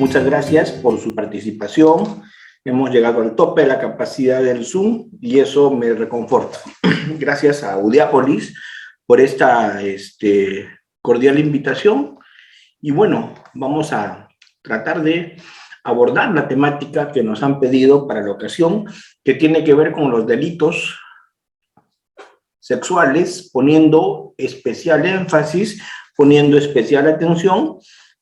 Muchas gracias por su participación. Hemos llegado al tope de la capacidad del Zoom y eso me reconforta. Gracias a Audiápolis por esta cordial invitación. Y bueno, vamos a tratar de abordar la temática que nos han pedido para la ocasión, que tiene que ver con los delitos sexuales, poniendo especial énfasis, poniendo especial atención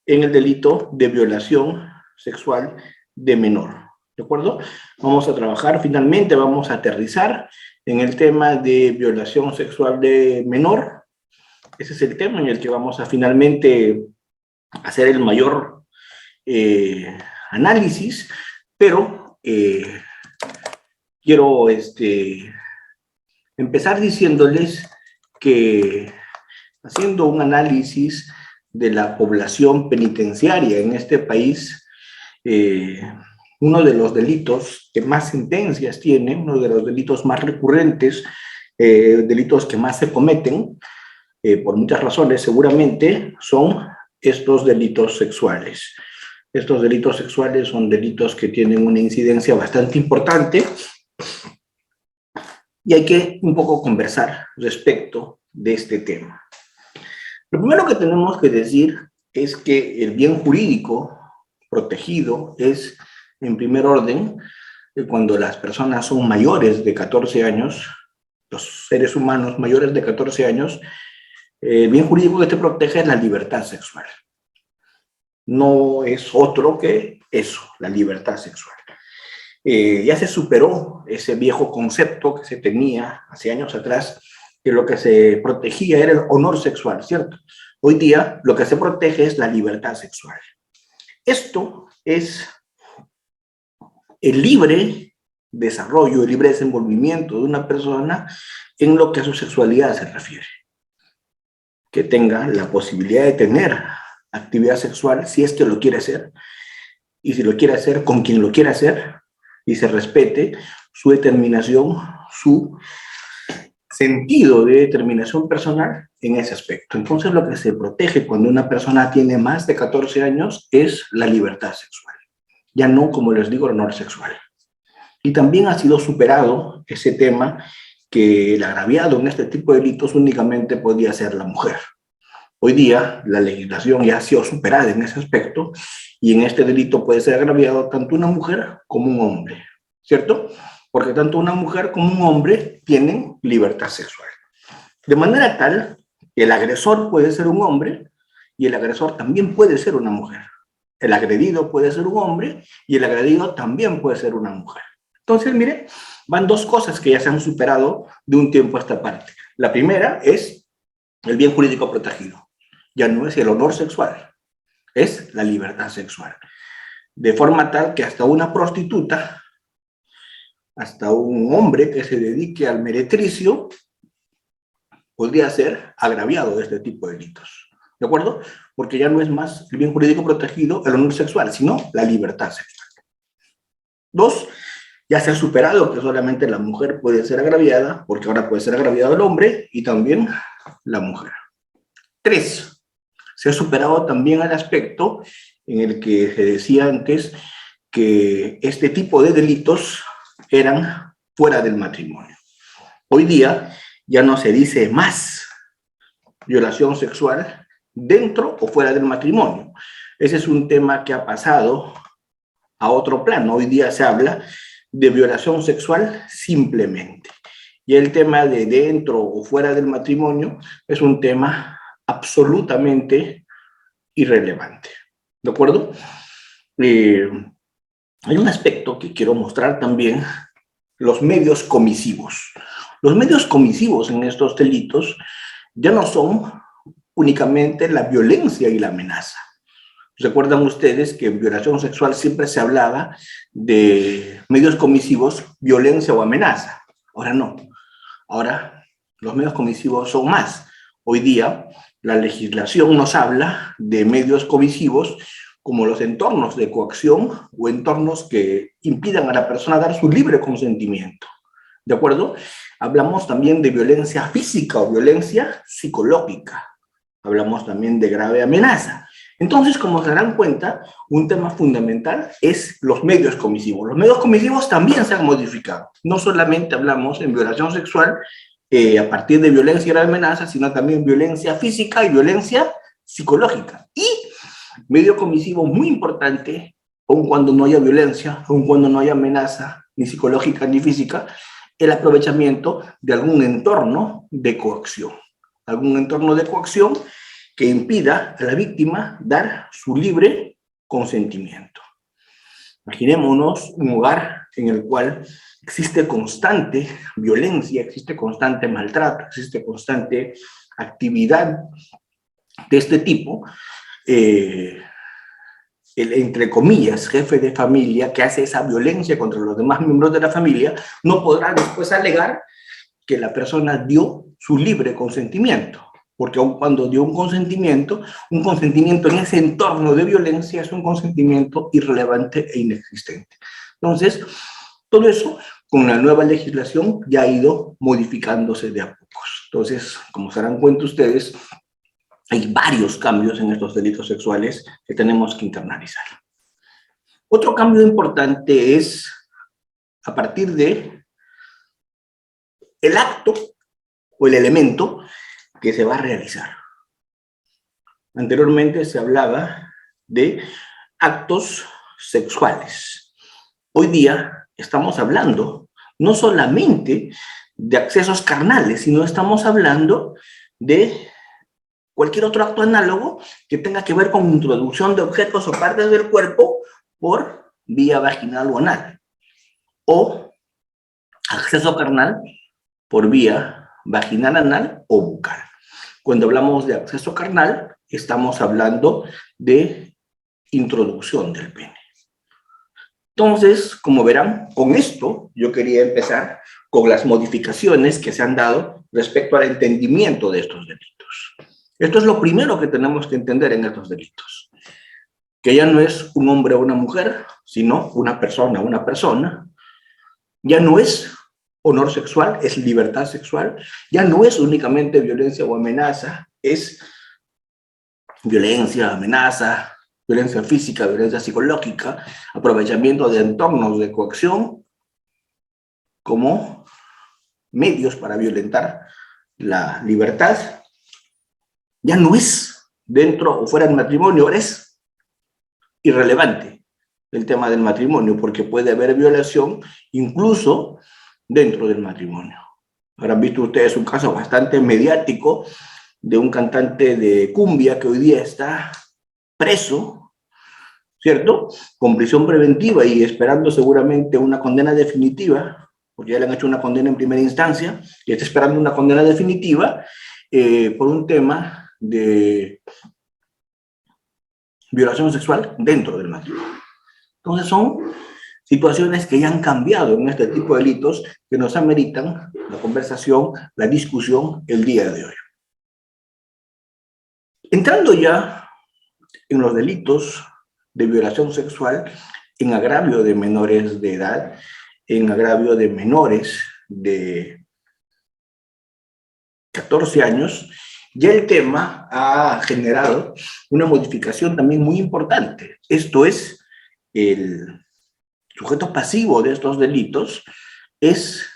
en el delito de violación sexual de menor. ¿De acuerdo? Vamos a trabajar, finalmente vamos a aterrizar en el tema de violación sexual de menor. Ese es el tema en el que vamos a finalmente hacer el mayor análisis, pero quiero empezar diciéndoles que haciendo un análisis de la población penitenciaria en este país, uno de los delitos que más sentencias tiene, uno de los delitos más recurrentes, delitos que más se cometen, por muchas razones seguramente, son estos delitos sexuales. Estos delitos sexuales son delitos que tienen una incidencia bastante importante y hay que un poco conversar respecto de este tema. Lo primero que tenemos que decir es que el bien jurídico protegido es, en primer orden, cuando las personas son mayores de 14 años, los seres humanos mayores de 14 años, el bien jurídico que te protege es la libertad sexual. No es otro que eso, la libertad sexual. Ya se superó ese viejo concepto que se tenía hace años atrás, que lo que se protegía era el honor sexual, ¿cierto? Hoy día lo que se protege es la libertad sexual. Esto es el libre desarrollo, el libre desenvolvimiento de una persona en lo que a su sexualidad se refiere. Que tenga la posibilidad de tener actividad sexual si es que lo quiere hacer, y si lo quiere hacer con quien lo quiere hacer, y se respete su determinación, su sentido de determinación personal en ese aspecto. Entonces, lo que se protege cuando una persona tiene más de 14 años es la libertad sexual. Ya no, como les digo, el honor sexual. Y también ha sido superado ese tema que el agraviado en este tipo de delitos únicamente podía ser la mujer. Hoy día la legislación ya ha sido superada en ese aspecto y en este delito puede ser agraviado tanto una mujer como un hombre, ¿cierto? Porque tanto una mujer como un hombre tienen libertad sexual. De manera tal que el agresor puede ser un hombre y el agresor también puede ser una mujer. El agredido puede ser un hombre y el agredido también puede ser una mujer. Entonces, mire, van dos cosas que ya se han superado de un tiempo a esta parte. La primera es el bien jurídico protegido. Ya no es el honor sexual, es la libertad sexual. De forma tal que hasta una prostituta, hasta un hombre que se dedique al meretricio, podría ser agraviado de este tipo de delitos. ¿De acuerdo? Porque ya no es más el bien jurídico protegido, el honor sexual, sino la libertad sexual. Dos, ya se ha superado que solamente la mujer puede ser agraviada, porque ahora puede ser agraviado el hombre y también la mujer. Tres, se ha superado también el aspecto en el que se decía antes que este tipo de delitos eran fuera del matrimonio. Hoy día ya no se dice más violación sexual dentro o fuera del matrimonio. Ese es un tema que ha pasado a otro plano. Hoy día se habla de violación sexual simplemente. Y el tema de dentro o fuera del matrimonio es un tema absolutamente irrelevante. ¿De acuerdo? Hay un aspecto que quiero mostrar también, los medios comisivos. Los medios comisivos en estos delitos ya no son únicamente la violencia y la amenaza. ¿Recuerdan ustedes que en violación sexual siempre se hablaba de medios comisivos, violencia o amenaza? Ahora no. Ahora los medios comisivos son más. Hoy día la legislación nos habla de medios comisivos como los entornos de coacción o entornos que impidan a la persona dar su libre consentimiento. ¿De acuerdo? Hablamos también de violencia física o violencia psicológica. Hablamos también de grave amenaza. Entonces, como se darán cuenta, un tema fundamental es los medios comisivos. Los medios comisivos también se han modificado. No solamente hablamos en violación sexual a partir de violencia y la amenaza, sino también violencia física y violencia psicológica. Y medio comisivo muy importante, aun cuando no haya violencia, aun cuando no haya amenaza, ni psicológica ni física, el aprovechamiento de algún entorno de coacción. Algún entorno de coacción que impida a la víctima dar su libre consentimiento. Imaginémonos un hogar en el cual existe constante violencia, existe constante maltrato, existe constante actividad de este tipo. El, entre comillas, jefe de familia que hace esa violencia contra los demás miembros de la familia, no podrá después alegar que la persona dio su libre consentimiento, porque aun cuando dio un consentimiento en ese entorno de violencia es un consentimiento irrelevante e inexistente. Entonces, todo eso con la nueva legislación ya ha ido modificándose de a pocos. Entonces, como se darán cuenta ustedes, hay varios cambios en estos delitos sexuales que tenemos que internalizar. Otro cambio importante es a partir de el acto o el elemento que se va a realizar. Anteriormente se hablaba de actos sexuales. Hoy día estamos hablando no solamente de accesos carnales, sino estamos hablando de cualquier otro acto análogo que tenga que ver con introducción de objetos o partes del cuerpo por vía vaginal o anal, o acceso carnal por vía vaginal, anal o bucal. Cuando hablamos de acceso carnal, estamos hablando de introducción del pene. Entonces, como verán, con esto yo quería empezar con las modificaciones que se han dado respecto al entendimiento de estos delitos. Esto es lo primero que tenemos que entender en estos delitos, que ya no es un hombre o una mujer, sino una persona, ya no es honor sexual, es libertad sexual, ya no es únicamente violencia o amenaza, es violencia, amenaza, violencia física, violencia psicológica, aprovechamiento de entornos de coacción como medios para violentar la libertad. Ya no es dentro o fuera del matrimonio, ahora es irrelevante el tema del matrimonio, porque puede haber violación incluso dentro del matrimonio. Habrán visto ustedes un caso bastante mediático de un cantante de cumbia que hoy día está preso, ¿cierto? Con prisión preventiva y esperando seguramente una condena definitiva, porque ya le han hecho una condena en primera instancia y está esperando una condena definitiva por un tema de violación sexual dentro del matrimonio. Entonces son situaciones que ya han cambiado en este tipo de delitos que nos ameritan la conversación, la discusión el día de hoy. Entrando ya en los delitos de violación sexual, en agravio de menores de edad, en agravio de menores de 14 años, ya el tema ha generado una modificación también muy importante. Esto es, el sujeto pasivo de estos delitos es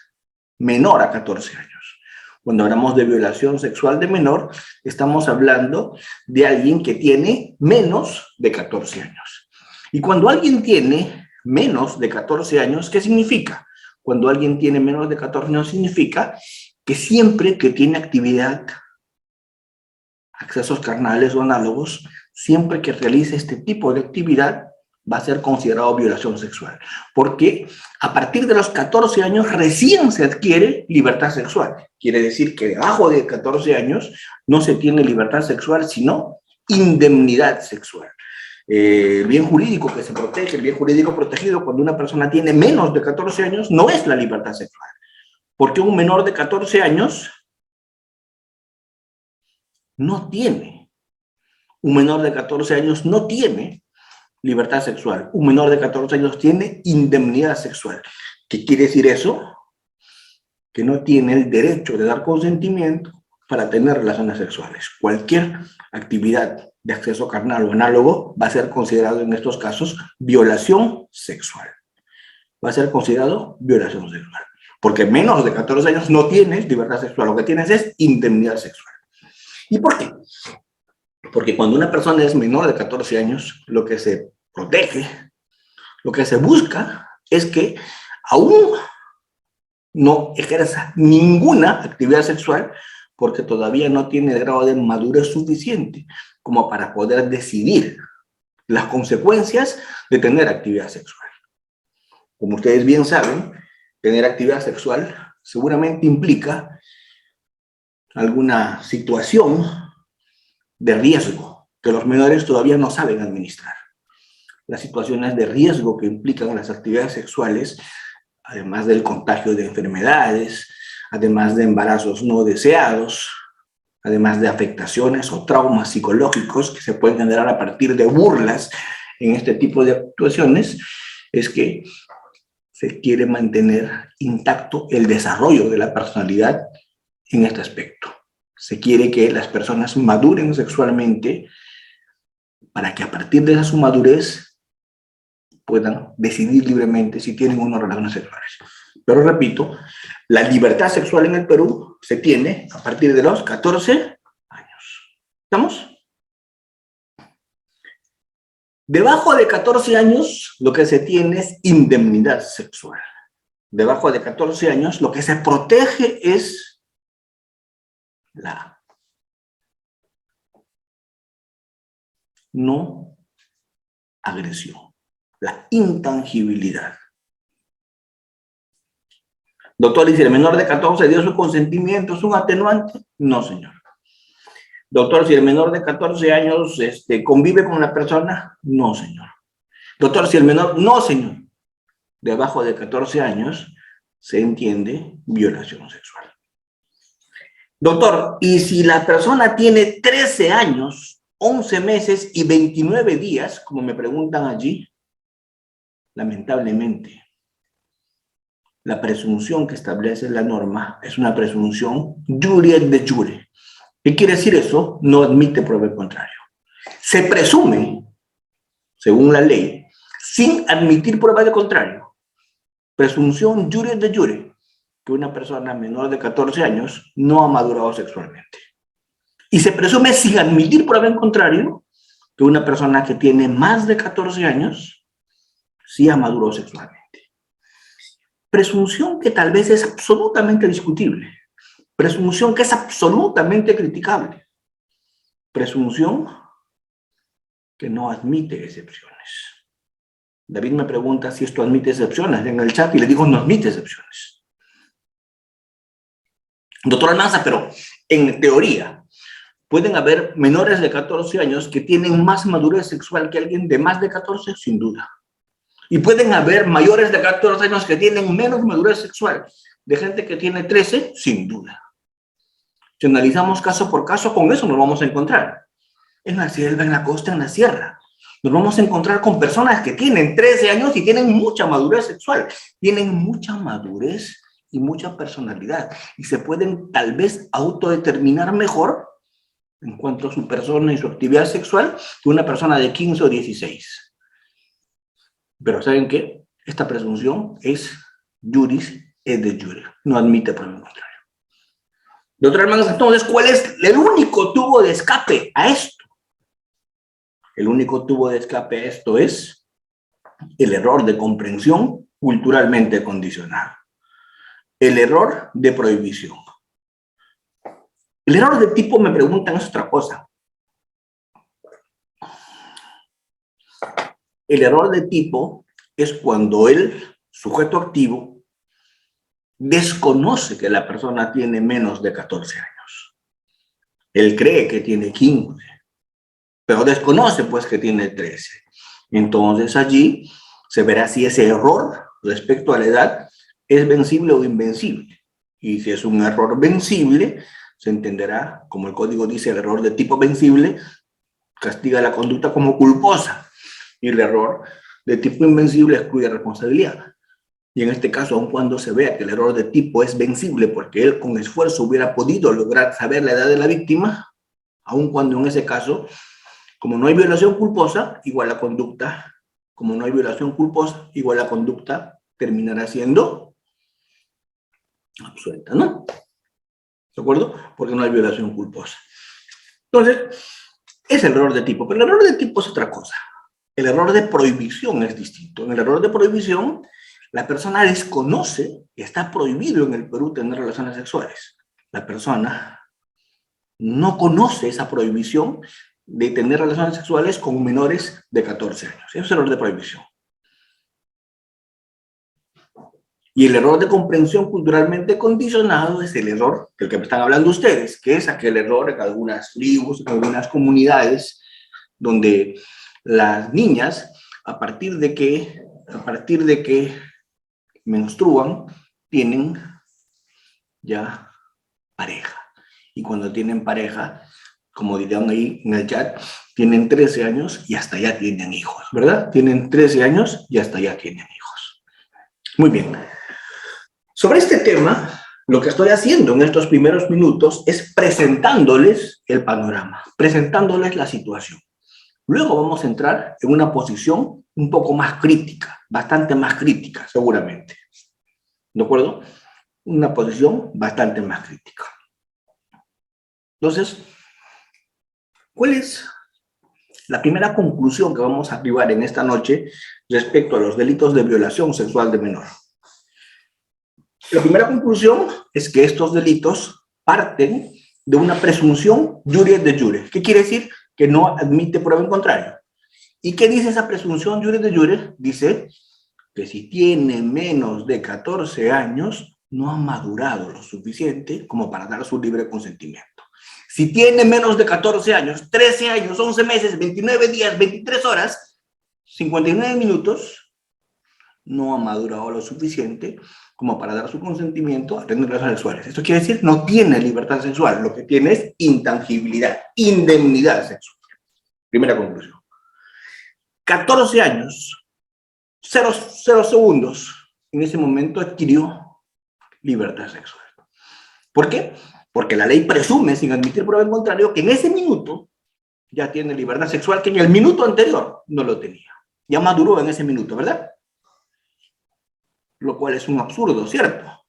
menor a 14 años. Cuando hablamos de violación sexual de menor, estamos hablando de alguien que tiene menos de 14 años. Y cuando alguien tiene menos de 14 años, ¿qué significa? Cuando alguien tiene menos de 14 años significa que siempre que tiene actividad, accesos carnales o análogos, siempre que realice este tipo de actividad, va a ser considerado violación sexual. Porque a partir de los 14 años recién se adquiere libertad sexual. Quiere decir que debajo de 14 años no se tiene libertad sexual, sino indemnidad sexual. El bien jurídico que se protege, el bien jurídico protegido cuando una persona tiene menos de 14 años, no es la libertad sexual. Porque un menor de 14 años no tiene. Un menor de 14 años no tiene libertad sexual. Un menor de 14 años tiene indemnidad sexual. ¿Qué quiere decir eso? Que no tiene el derecho de dar consentimiento, para tener relaciones sexuales. Cualquier actividad de acceso carnal o análogo va a ser considerado en estos casos violación sexual. Va a ser considerado violación sexual. Porque menos de 14 años no tienes libertad sexual, lo que tienes es indemnidad sexual. ¿Y por qué? Porque cuando una persona es menor de 14 años, lo que se protege, lo que se busca es que aún no ejerza ninguna actividad sexual porque todavía no tiene el grado de madurez suficiente como para poder decidir las consecuencias de tener actividad sexual. Como ustedes bien saben, tener actividad sexual seguramente implica alguna situación de riesgo que los menores todavía no saben administrar. Las situaciones de riesgo que implican las actividades sexuales, además del contagio de enfermedades, además de embarazos no deseados, además de afectaciones o traumas psicológicos que se pueden generar a partir de burlas en este tipo de actuaciones, es que se quiere mantener intacto el desarrollo de la personalidad en este aspecto. Se quiere que las personas maduren sexualmente para que a partir de esa su madurez puedan decidir libremente si tienen o no relaciones sexuales. Pero repito, la libertad sexual en el Perú se tiene a partir de los 14 años. ¿Estamos? Debajo de 14 años, lo que se tiene es indemnidad sexual. Debajo de 14 años, lo que se protege es la no agresión, la intangibilidad. Doctor, ¿y si el menor de 14 dio su consentimiento, es un atenuante? No, señor. Doctor, si el menor de 14 años convive con la persona, no, señor. Doctor, si el menor, no, señor. Debajo de 14 años se entiende violación sexual. Doctor, y si la persona tiene 13 años, 11 meses y 29 días, como me preguntan allí, lamentablemente, la presunción que establece la norma es una presunción jure de jure. ¿Qué quiere decir eso? No admite prueba al contrario. Se presume, según la ley, sin admitir prueba de contrario, presunción jure de jure, que una persona menor de 14 años no ha madurado sexualmente. Y se presume sin admitir prueba en contrario, que una persona que tiene más de 14 años sí ha madurado sexualmente. Presunción que tal vez es absolutamente discutible. Presunción que es absolutamente criticable. Presunción que no admite excepciones. David me pregunta si esto admite excepciones en el chat y le digo no admite excepciones. Doctor Almanza, pero en teoría pueden haber menores de 14 años que tienen más madurez sexual que alguien de más de 14, sin duda. Y pueden haber mayores de 14 años que tienen menos madurez sexual de gente que tiene 13, sin duda. Si analizamos caso por caso, con eso nos vamos a encontrar. En la selva, en la costa, en la sierra. Nos vamos a encontrar con personas que tienen 13 años y tienen mucha madurez sexual. Tienen mucha madurez y mucha personalidad. Y se pueden tal vez autodeterminar mejor en cuanto a su persona y su actividad sexual que una persona de 15 o 16. Pero ¿saben qué? Esta presunción es juris et de jure. No admite prueba en contrario. Doctor Hermanos, entonces, ¿cuál es el único tubo de escape a esto? El único tubo de escape a esto es el error de comprensión culturalmente condicionado. El error de prohibición. El error de tipo, me preguntan, es otra cosa. El error de tipo es cuando el sujeto activo desconoce que la persona tiene menos de 14 años. Él cree que tiene 15, pero desconoce pues que tiene 13. Entonces allí se verá si ese error respecto a la edad es vencible o invencible. Y si es un error vencible, se entenderá, como el código dice, el error de tipo vencible castiga la conducta como culposa y el error de tipo invencible excluye responsabilidad. y en este caso, aun cuando se vea que el error de tipo es vencible porque él con esfuerzo hubiera podido lograr saber la edad de la víctima, aun cuando en ese caso, como no hay violación culposa, igual la conducta, como no hay violación culposa, igual la conducta terminará siendo absuelta, ¿no? ¿De acuerdo? Porque no hay violación culposa. Entonces, es el error de tipo, pero el error de tipo es otra cosa. El error de prohibición es distinto. En el error de prohibición, la persona desconoce que está prohibido en el Perú tener relaciones sexuales. La persona no conoce esa prohibición de tener relaciones sexuales con menores de 14 años. Eso es el error de prohibición. Y el error de comprensión culturalmente condicionado es el error del que me están hablando ustedes, que es aquel error en algunas tribus, en algunas comunidades, donde las niñas, a partir de que menstruan, tienen ya pareja. Y cuando tienen pareja, como dirán ahí en el chat, tienen 13 años y hasta ya tienen hijos, ¿verdad? Tienen 13 años y hasta ya tienen hijos. Muy bien. Sobre este tema, lo que estoy haciendo en estos primeros minutos es presentándoles el panorama, presentándoles la situación. Luego vamos a entrar en una posición un poco más crítica, bastante más crítica, seguramente. ¿De acuerdo? Una posición bastante más crítica. Entonces, ¿cuál es la primera conclusión que vamos a arribar en esta noche respecto a los delitos de violación sexual de menor? La primera conclusión es que estos delitos parten de una presunción jure de jure. ¿Qué quiere decir? Que no admite prueba en contrario. ¿Y qué dice esa presunción jure de jure? Dice que si tiene menos de 14 años, no ha madurado lo suficiente como para dar su libre consentimiento. Si tiene menos de 14 años, 13 años, 11 meses, 29 días, 23 horas, 59 minutos, no ha madurado lo suficiente como para dar su consentimiento a tener relaciones sexuales. Esto quiere decir no tiene libertad sexual, lo que tiene es intangibilidad, indemnidad sexual. Primera conclusión. 14 años, 0 segundos, en ese momento adquirió libertad sexual. ¿Por qué? Porque la ley presume, sin admitir prueba en contrario, que en ese minuto ya tiene libertad sexual que en el minuto anterior no lo tenía. Ya maduró en ese minuto, ¿verdad? Lo cual es un absurdo, ¿cierto?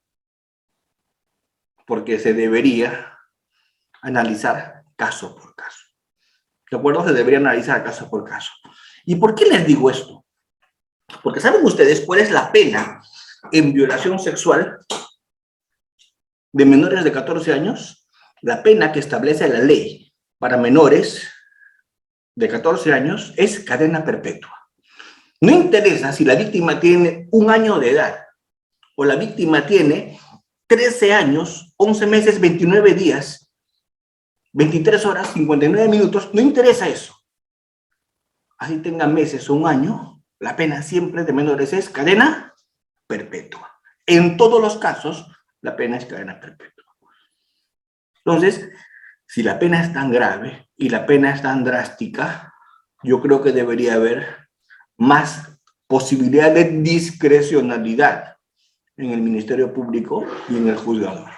Porque se debería analizar caso por caso. ¿De acuerdo? Se debería analizar caso por caso. ¿Y por qué les digo esto? Porque ¿saben ustedes cuál es la pena en violación sexual de menores de 14 años? La pena que establece la ley para menores de 14 años es cadena perpetua. No interesa si la víctima tiene 1 año de edad o la víctima tiene 13 años, 11 meses, 29 días, 23 horas, 59 minutos, no interesa eso. Así tenga meses o 1 año, la pena siempre de menores es cadena perpetua. En todos los casos, la pena es cadena perpetua. Entonces, si la pena es tan grave y la pena es tan drástica, yo creo que debería haber más posibilidad de discrecionalidad en el Ministerio Público y en el juzgador.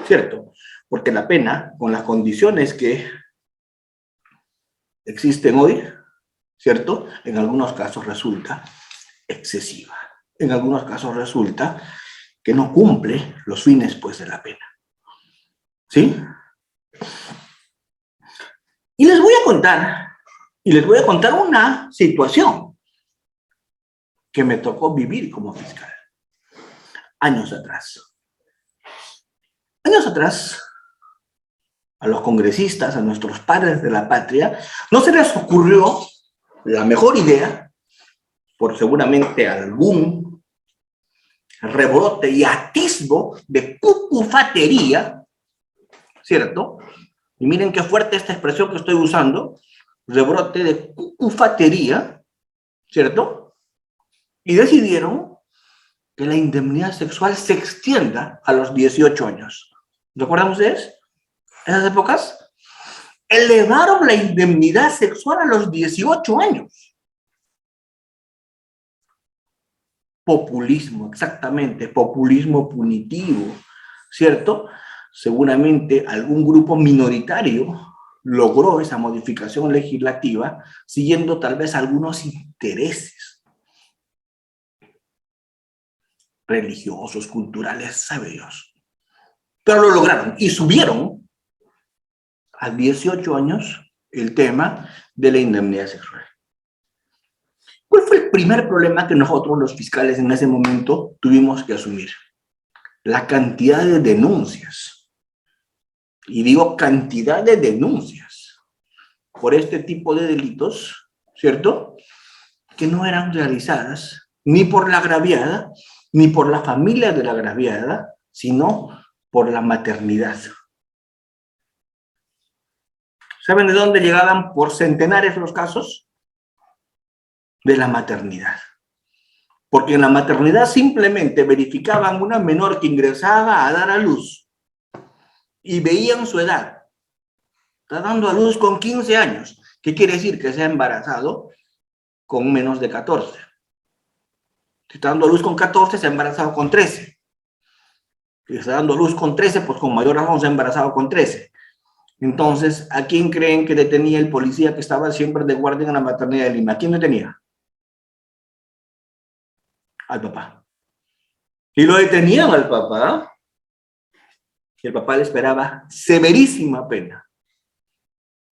¿Cierto? Porque la pena, con las condiciones que existen hoy, ¿cierto? En algunos casos resulta excesiva. En algunos casos resulta que no cumple los fines, pues, de la pena. ¿Sí? Y les voy a contar una situación que me tocó vivir como fiscal. Años atrás. Años atrás, a los congresistas, a nuestros padres de la patria, no se les ocurrió la mejor idea, por seguramente algún rebrote y atisbo de cucufatería, ¿cierto? Y miren qué fuerte esta expresión que estoy usando, rebrote de cucufatería, ¿cierto? Y decidieron que la indemnidad sexual se extienda a los 18 años. ¿Recuerdan ustedes esas épocas? Elevaron la indemnidad sexual a los 18 años. populismo, exactamente, populismo punitivo, ¿cierto? Seguramente algún grupo minoritario logró esa modificación legislativa siguiendo tal vez algunos intereses religiosos, culturales, sabe Dios. Pero lo lograron y subieron a 18 años el tema de la indemnidad sexual. ¿Cuál fue el primer problema que nosotros los fiscales en ese momento tuvimos que asumir? La cantidad de denuncias. Y digo cantidad de denuncias por este tipo de delitos, ¿cierto? Que no eran realizadas ni por la agraviada, ni por la familia de la agraviada, sino por la maternidad. ¿Saben de dónde llegaban por centenares los casos? De la maternidad. Porque en la maternidad simplemente verificaban una menor que ingresaba a dar a luz y veían su edad. Está dando a luz con 15 años. ¿Qué quiere decir? Que se ha embarazado con menos de 14. Si está dando a luz con 14, se ha embarazado con 13. Si está dando a luz con 13, pues con mayor razón se ha embarazado con 13. Entonces, ¿a quién creen que detenía el policía que estaba siempre de guardia en la maternidad de Lima? ¿A quién detenía? Al papá. Y lo detenían al papá. Y el papá le esperaba severísima pena.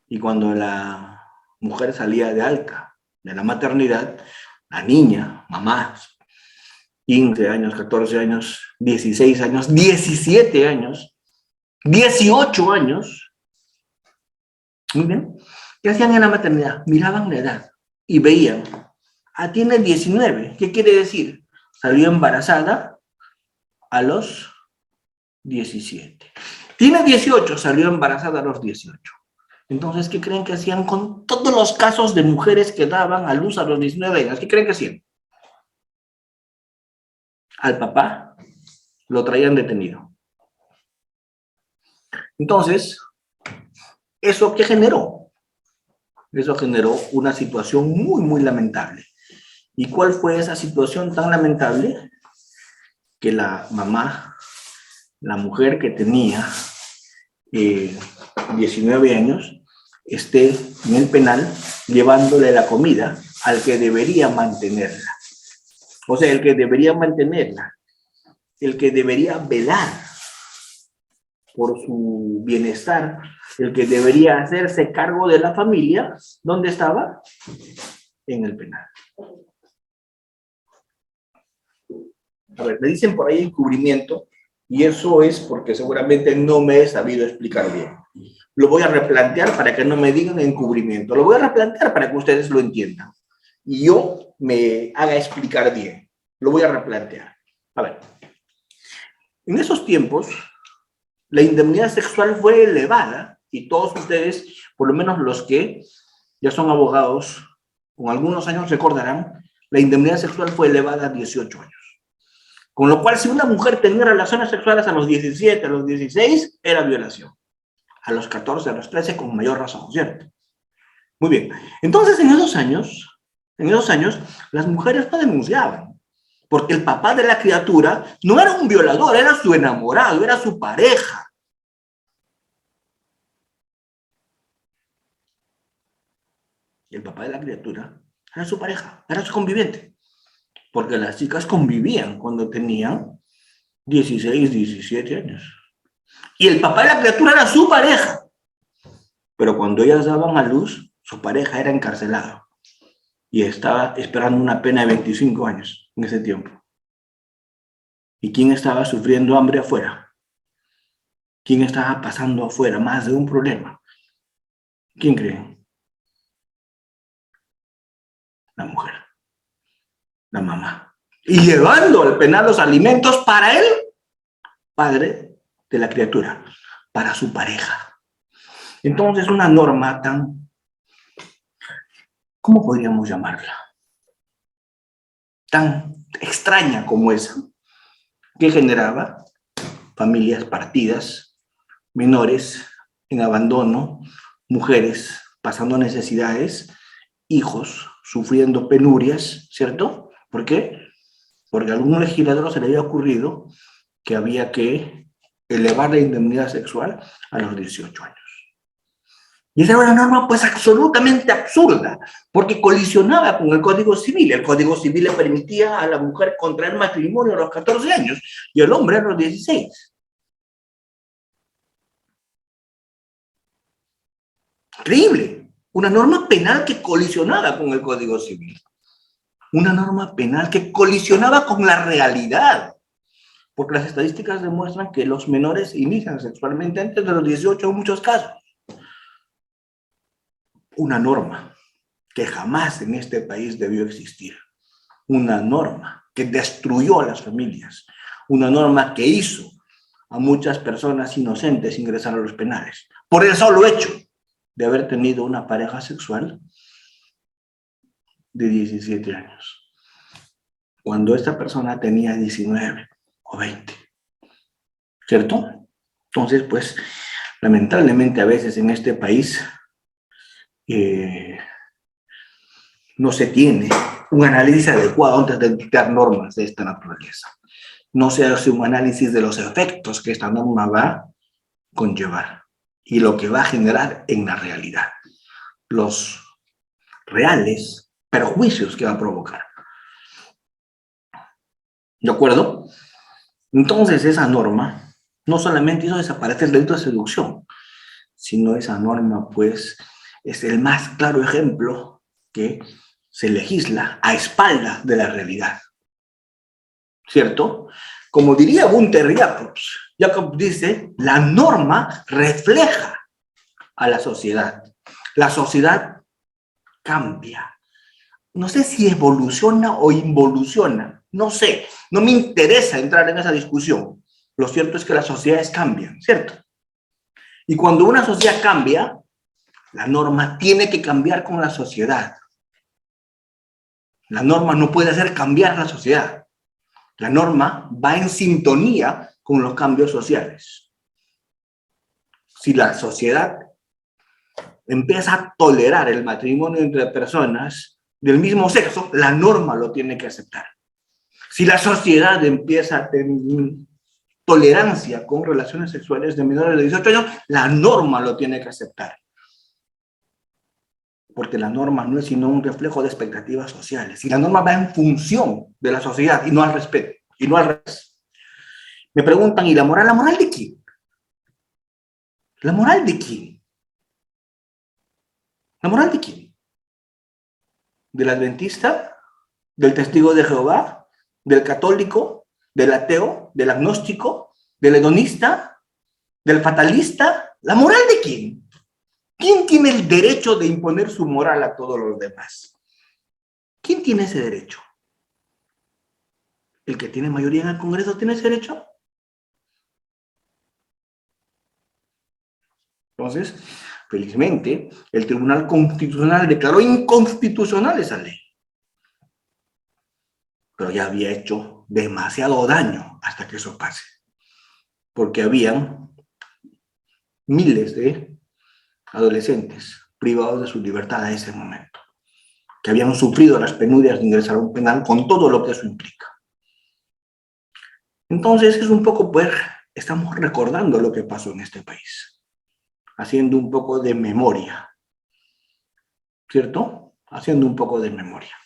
Y cuando la mujer salía de alta de la maternidad, la niña, mamá, 15 años, 14 años, 16 años, 17 años, 18 años, muy bien, ¿qué hacían en la maternidad? Miraban la edad y veían, tiene 19, ¿qué quiere decir? Salió embarazada a los 17. Tiene 18, salió embarazada a los 18. Entonces, ¿qué creen que hacían con todos los casos de mujeres que daban a luz a los 19 años? ¿Qué creen que hacían? Al papá lo traían detenido. Entonces, ¿eso qué generó? Eso generó una situación muy, muy lamentable. ¿Y cuál fue esa situación tan lamentable? Que la mamá, la mujer que tenía 19 años, esté en el penal llevándole la comida al que debería mantenerla. O sea, el que debería mantenerla, el que debería velar por su bienestar, el que debería hacerse cargo de la familia, ¿dónde estaba? En el penal. A ver, me dicen por ahí encubrimiento, y eso es porque seguramente no me he sabido explicar bien. Lo voy a replantear para que no me digan encubrimiento. Lo voy a replantear para que ustedes lo entiendan. Y yo me haga explicar bien. Lo voy a replantear. A ver. En esos tiempos, la indemnidad sexual fue elevada y todos ustedes, por lo menos los que ya son abogados, con algunos años recordarán, la indemnidad sexual fue elevada a 18 años. Con lo cual, si una mujer tenía relaciones sexuales a los 17, a los 16, era violación. A los 14, a los 13, con mayor razón, ¿cierto? Muy bien. Entonces, en esos años, las mujeres no denunciaban, porque el papá de la criatura no era un violador, era su enamorado, era su pareja. Y el papá de la criatura era su pareja, era su conviviente, porque las chicas convivían cuando tenían 16, 17 años. Y el papá de la criatura era su pareja. Pero cuando ellas daban a luz, su pareja era encarcelado. Y estaba esperando una pena de 25 años en ese tiempo. ¿Y quién estaba sufriendo hambre afuera? ¿Quién estaba pasando afuera más de un problema? ¿Quién cree? La mujer. La mamá. Y llevando al penal los alimentos para el padre de la criatura, para su pareja. Entonces, una norma tan, ¿cómo podríamos llamarla? Tan extraña como esa, que generaba familias partidas, menores en abandono, mujeres pasando necesidades, hijos sufriendo penurias, ¿cierto? ¿Por qué? porque a algún legislador se le había ocurrido que había que elevar la indemnidad sexual a los 18 años. Y esa era una norma pues absolutamente absurda, porque colisionaba con el Código Civil. El Código Civil le permitía a la mujer contraer matrimonio a los 14 años y al hombre a los 16. Increíble. Una norma penal que colisionaba con el Código Civil. Una norma penal que colisionaba con la realidad. Porque las estadísticas demuestran que los menores inician sexualmente antes de los 18 en muchos casos. Una norma que jamás en este país debió existir. Una norma que destruyó a las familias. Una norma que hizo a muchas personas inocentes ingresar a los penales. Por el solo hecho de haber tenido una pareja sexual de 17 años. Cuando esta persona tenía 19 o 20. ¿Cierto? Entonces, pues, lamentablemente a veces en este país no se tiene un análisis adecuado antes de dictar normas de esta naturaleza. No se hace un análisis de los efectos que esta norma va a conllevar y lo que va a generar en la realidad. Los reales perjuicios que va a provocar. ¿De acuerdo? Entonces esa norma no solamente hizo desaparecer el delito de seducción, sino esa norma pues es el más claro ejemplo que se legisla a espaldas de la realidad. ¿Cierto? Como diría Gunther Jacobs, Jacobs dice, la norma refleja a la sociedad. La sociedad cambia. No sé si evoluciona o involuciona, no sé, no me interesa entrar en esa discusión. Lo cierto es que las sociedades cambian, ¿cierto? Y cuando una sociedad cambia, la norma tiene que cambiar con la sociedad. La norma no puede hacer cambiar la sociedad. La norma va en sintonía con los cambios sociales. Si la sociedad empieza a tolerar el matrimonio entre personas del mismo sexo, la norma lo tiene que aceptar. Si la sociedad empieza a tener tolerancia con relaciones sexuales de menores de 18 años, la norma lo tiene que aceptar. Porque la norma no es sino un reflejo de expectativas sociales. Y la norma va en función de la sociedad y no al respeto, y no al revés. Me preguntan, ¿y la moral? ¿La moral de quién? ¿La moral de quién? ¿La moral de quién? ¿Del adventista? ¿Del testigo de Jehová? ¿Del católico? ¿Del ateo? ¿Del agnóstico? ¿Del hedonista? ¿Del fatalista? ¿La moral de quién? ¿Quién tiene el derecho de imponer su moral a todos los demás? ¿Quién tiene ese derecho? ¿El que tiene mayoría en el Congreso tiene ese derecho? Entonces, felizmente, el Tribunal Constitucional declaró inconstitucional esa ley. Pero ya había hecho demasiado daño hasta que eso pase. Porque habían miles de adolescentes privados de su libertad a ese momento, que habían sufrido las penurias de ingresar a un penal con todo lo que eso implica. Entonces es un poco, pues, estamos recordando lo que pasó en este país, haciendo un poco de memoria, ¿cierto? Haciendo un poco de memoria.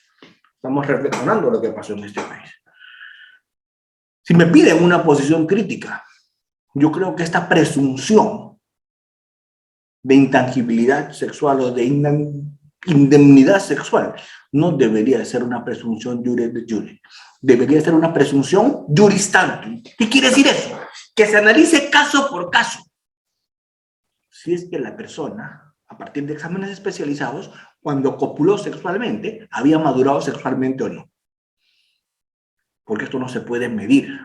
Estamos reflexionando lo que pasó en este país. Si me piden una posición crítica, yo creo que esta presunción de intangibilidad sexual o de indemnidad sexual no debería ser una presunción iure de jure. Debería ser una presunción juris tantum. ¿Qué quiere decir eso? Que se analice caso por caso. Si es que la persona, a partir de exámenes especializados, cuando copuló sexualmente, había madurado sexualmente o no. Porque esto no se puede medir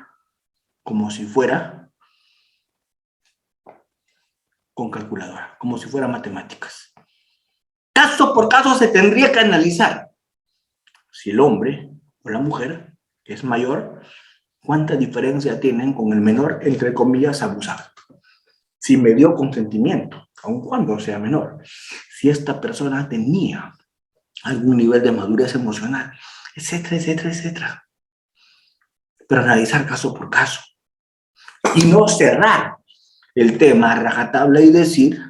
como si fuera con calculadora, como si fuera matemáticas. Caso por caso se tendría que analizar si el hombre o la mujer que es mayor, cuánta diferencia tienen con el menor, entre comillas, abusado. Si me dio consentimiento, aun cuando sea menor, si esta persona tenía algún nivel de madurez emocional, etcétera, etcétera, etcétera. pero analizar caso por caso y no cerrar el tema a rajatabla y decir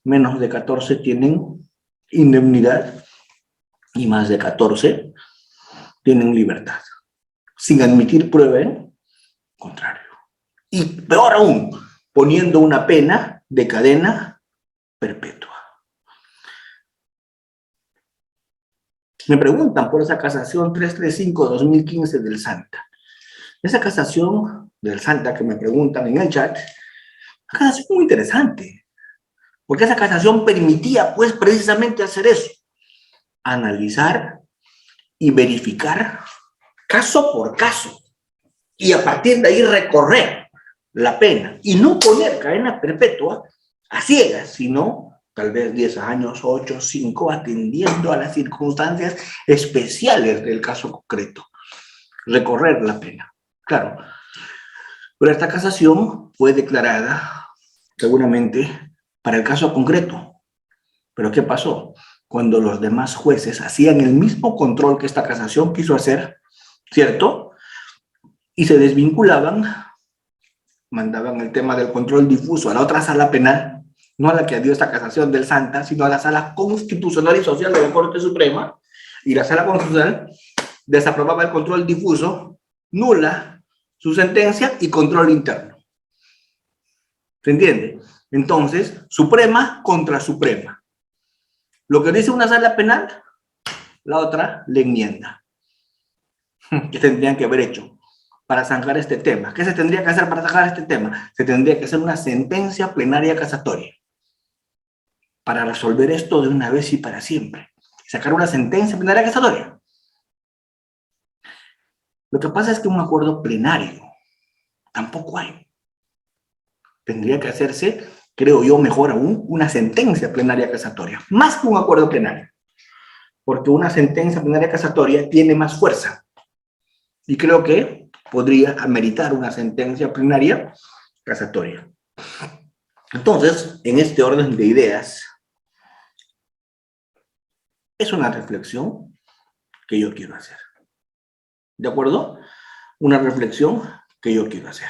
menos de 14 tienen indemnidad y más de 14 tienen libertad, sin admitir prueba en contrario. Y peor aún, poniendo una pena de cadena perpetua. Me preguntan por esa casación 335-2015 del Santa. Esa casación del Santa que me preguntan en el chat, una casación muy interesante, porque esa casación permitía pues precisamente hacer eso, analizar y verificar caso por caso, y a partir de ahí recorrer la pena, y no poner cadena perpetua a ciegas, sino tal vez 10 años, 8, 5, atendiendo a las circunstancias especiales del caso concreto. Recorrer la pena, claro. Pero esta casación fue declarada seguramente para el caso concreto. ¿Pero qué pasó? Cuando los demás jueces hacían el mismo control que esta casación quiso hacer, ¿cierto? Y se desvinculaban, mandaban el tema del control difuso a la otra sala penal, no a la que dio esta casación del Santa, sino a la sala constitucional y social de la Corte Suprema, y la sala constitucional desaprobaba el control difuso, nula su sentencia y control interno. ¿Se entiende? Entonces, Suprema contra Suprema. Lo que dice una sala penal, la otra le enmienda. ¿Qué tendrían que haber hecho para zanjar este tema? ¿Qué se tendría que hacer para zanjar este tema? Se tendría que hacer una sentencia plenaria casatoria para resolver esto de una vez y para siempre. Sacar una sentencia plenaria casatoria. Lo que pasa es que un acuerdo plenario tampoco hay. Tendría que hacerse, creo yo, mejor aún, una sentencia plenaria casatoria, más que un acuerdo plenario, porque una sentencia plenaria casatoria tiene más fuerza, y creo que podría ameritar una sentencia plenaria casatoria. Entonces, en este orden de ideas, es una reflexión que yo quiero hacer. ¿De acuerdo? Una reflexión que yo quiero hacer.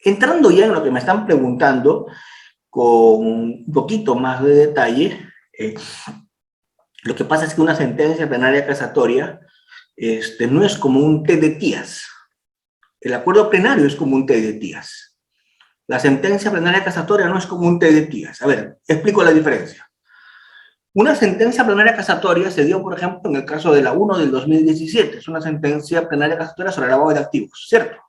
Entrando ya en lo que me están preguntando, con un poquito más de detalle, lo que pasa es que una sentencia plenaria casatoria no es como un té de tías. El acuerdo plenario es como un té de tías. La sentencia plenaria casatoria no es como un té de tías. A ver, explico la diferencia. Una sentencia plenaria casatoria se dio, por ejemplo, en el caso de la 1 del 2017. Es una sentencia plenaria casatoria sobre el lavado de activos, ¿cierto?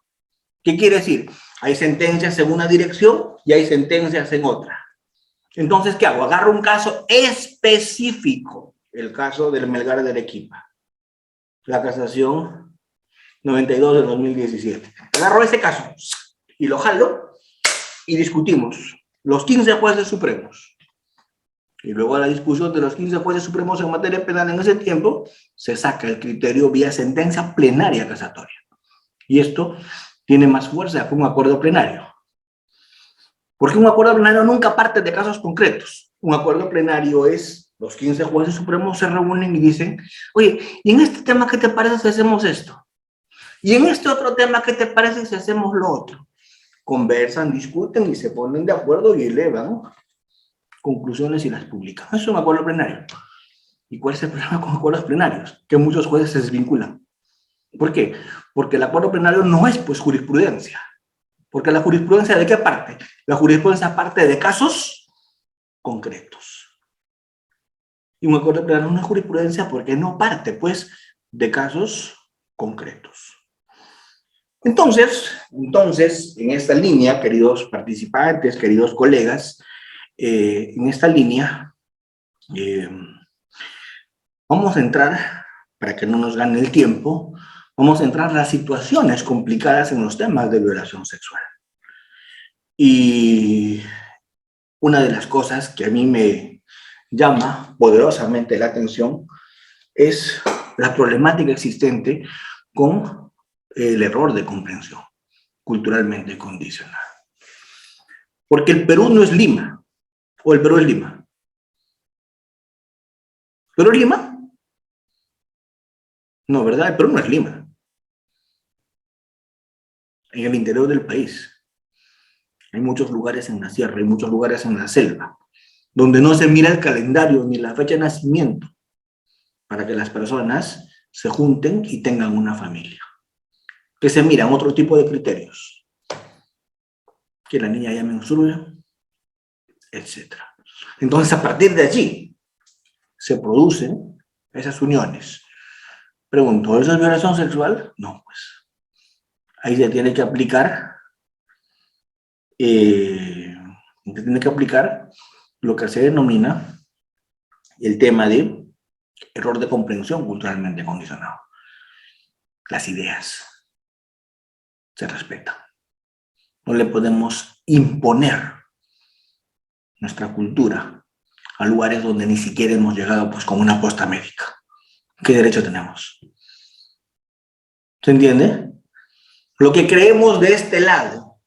¿Qué quiere decir? Hay sentencias en una dirección y hay sentencias en otra. Entonces, ¿qué hago? Agarro un caso específico, el caso del Melgar de Arequipa, la casación 92 del 2017. Agarro ese caso y lo jalo y discutimos los 15 jueces supremos. Y luego de la discusión de los 15 jueces supremos en materia penal en ese tiempo, se saca el criterio vía sentencia plenaria casatoria. Y esto tiene más fuerza que un acuerdo plenario. Porque un acuerdo plenario nunca parte de casos concretos. Un acuerdo plenario es, los 15 jueces supremos se reúnen y dicen, oye, ¿y en este tema qué te parece si hacemos esto? ¿Y en este otro tema qué te parece si hacemos lo otro? Conversan, discuten y se ponen de acuerdo y elevan conclusiones y las publican. Eso es un acuerdo plenario. ¿Y cuál es el problema con acuerdos plenarios? Que muchos jueces se desvinculan. ¿Por qué? Porque el acuerdo plenario no es pues jurisprudencia. Porque la jurisprudencia, ¿de qué parte? La jurisprudencia parte de casos concretos. Y un acuerdo plenario no es jurisprudencia porque no parte, pues, de casos concretos. Entonces, en esta línea, queridos participantes, queridos colegas, en esta línea, vamos a entrar, para que no nos gane el tiempo, vamos a entrar a las situaciones complicadas en los temas de violación sexual. Y una de las cosas que a mí me llama poderosamente la atención es la problemática existente con el error de comprensión culturalmente condicionada. Porque el Perú no es Lima, o el Perú es Lima. ¿Perú es Lima? No, ¿verdad? El Perú no es Lima. en el interior del país. Hay muchos lugares en la sierra, hay muchos lugares en la selva, donde no se mira el calendario ni la fecha de nacimiento para que las personas se junten y tengan una familia. Que se miran otro tipo de criterios. Que la niña ya menstrue, etc. Entonces, a partir de allí, se producen esas uniones. Pregunto, ¿eso es violación sexual? No, pues. Ahí se tiene que aplicar lo que se denomina el tema de error de comprensión culturalmente condicionado. Las ideas se respetan. No le podemos imponer nuestra cultura a lugares donde ni siquiera hemos llegado pues, con una apuesta médica. ¿Qué derecho tenemos? ¿Se entiende? Lo que creemos de este lado,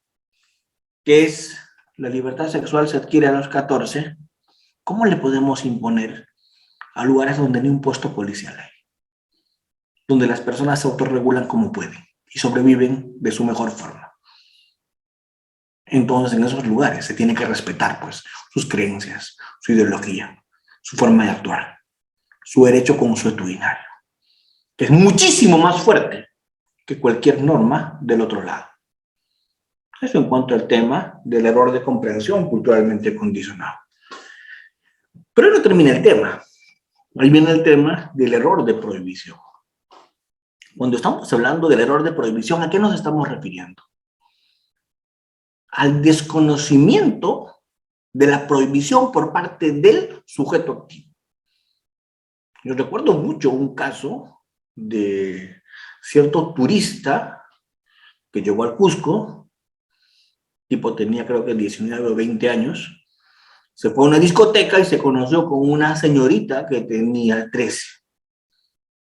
que es la libertad sexual se adquiere a los 14, ¿cómo le podemos imponer a lugares donde ni un puesto policial hay? Donde las personas se autorregulan como pueden y sobreviven de su mejor forma. Entonces, en esos lugares se tiene que respetar pues, sus creencias, su ideología, su forma de actuar, su derecho consuetudinario, que es muchísimo más fuerte que cualquier norma del otro lado. Eso en cuanto al tema del error de comprensión culturalmente condicionado. Pero ahí no termina el tema. Ahí viene el tema del error de prohibición. Cuando estamos hablando del error de prohibición, ¿a qué nos estamos refiriendo? Al desconocimiento de la prohibición por parte del sujeto activo. Yo recuerdo mucho un caso de cierto turista que llegó al Cusco, tipo tenía creo que 19 o 20 años, se fue a una discoteca y se conoció con una señorita que tenía 13.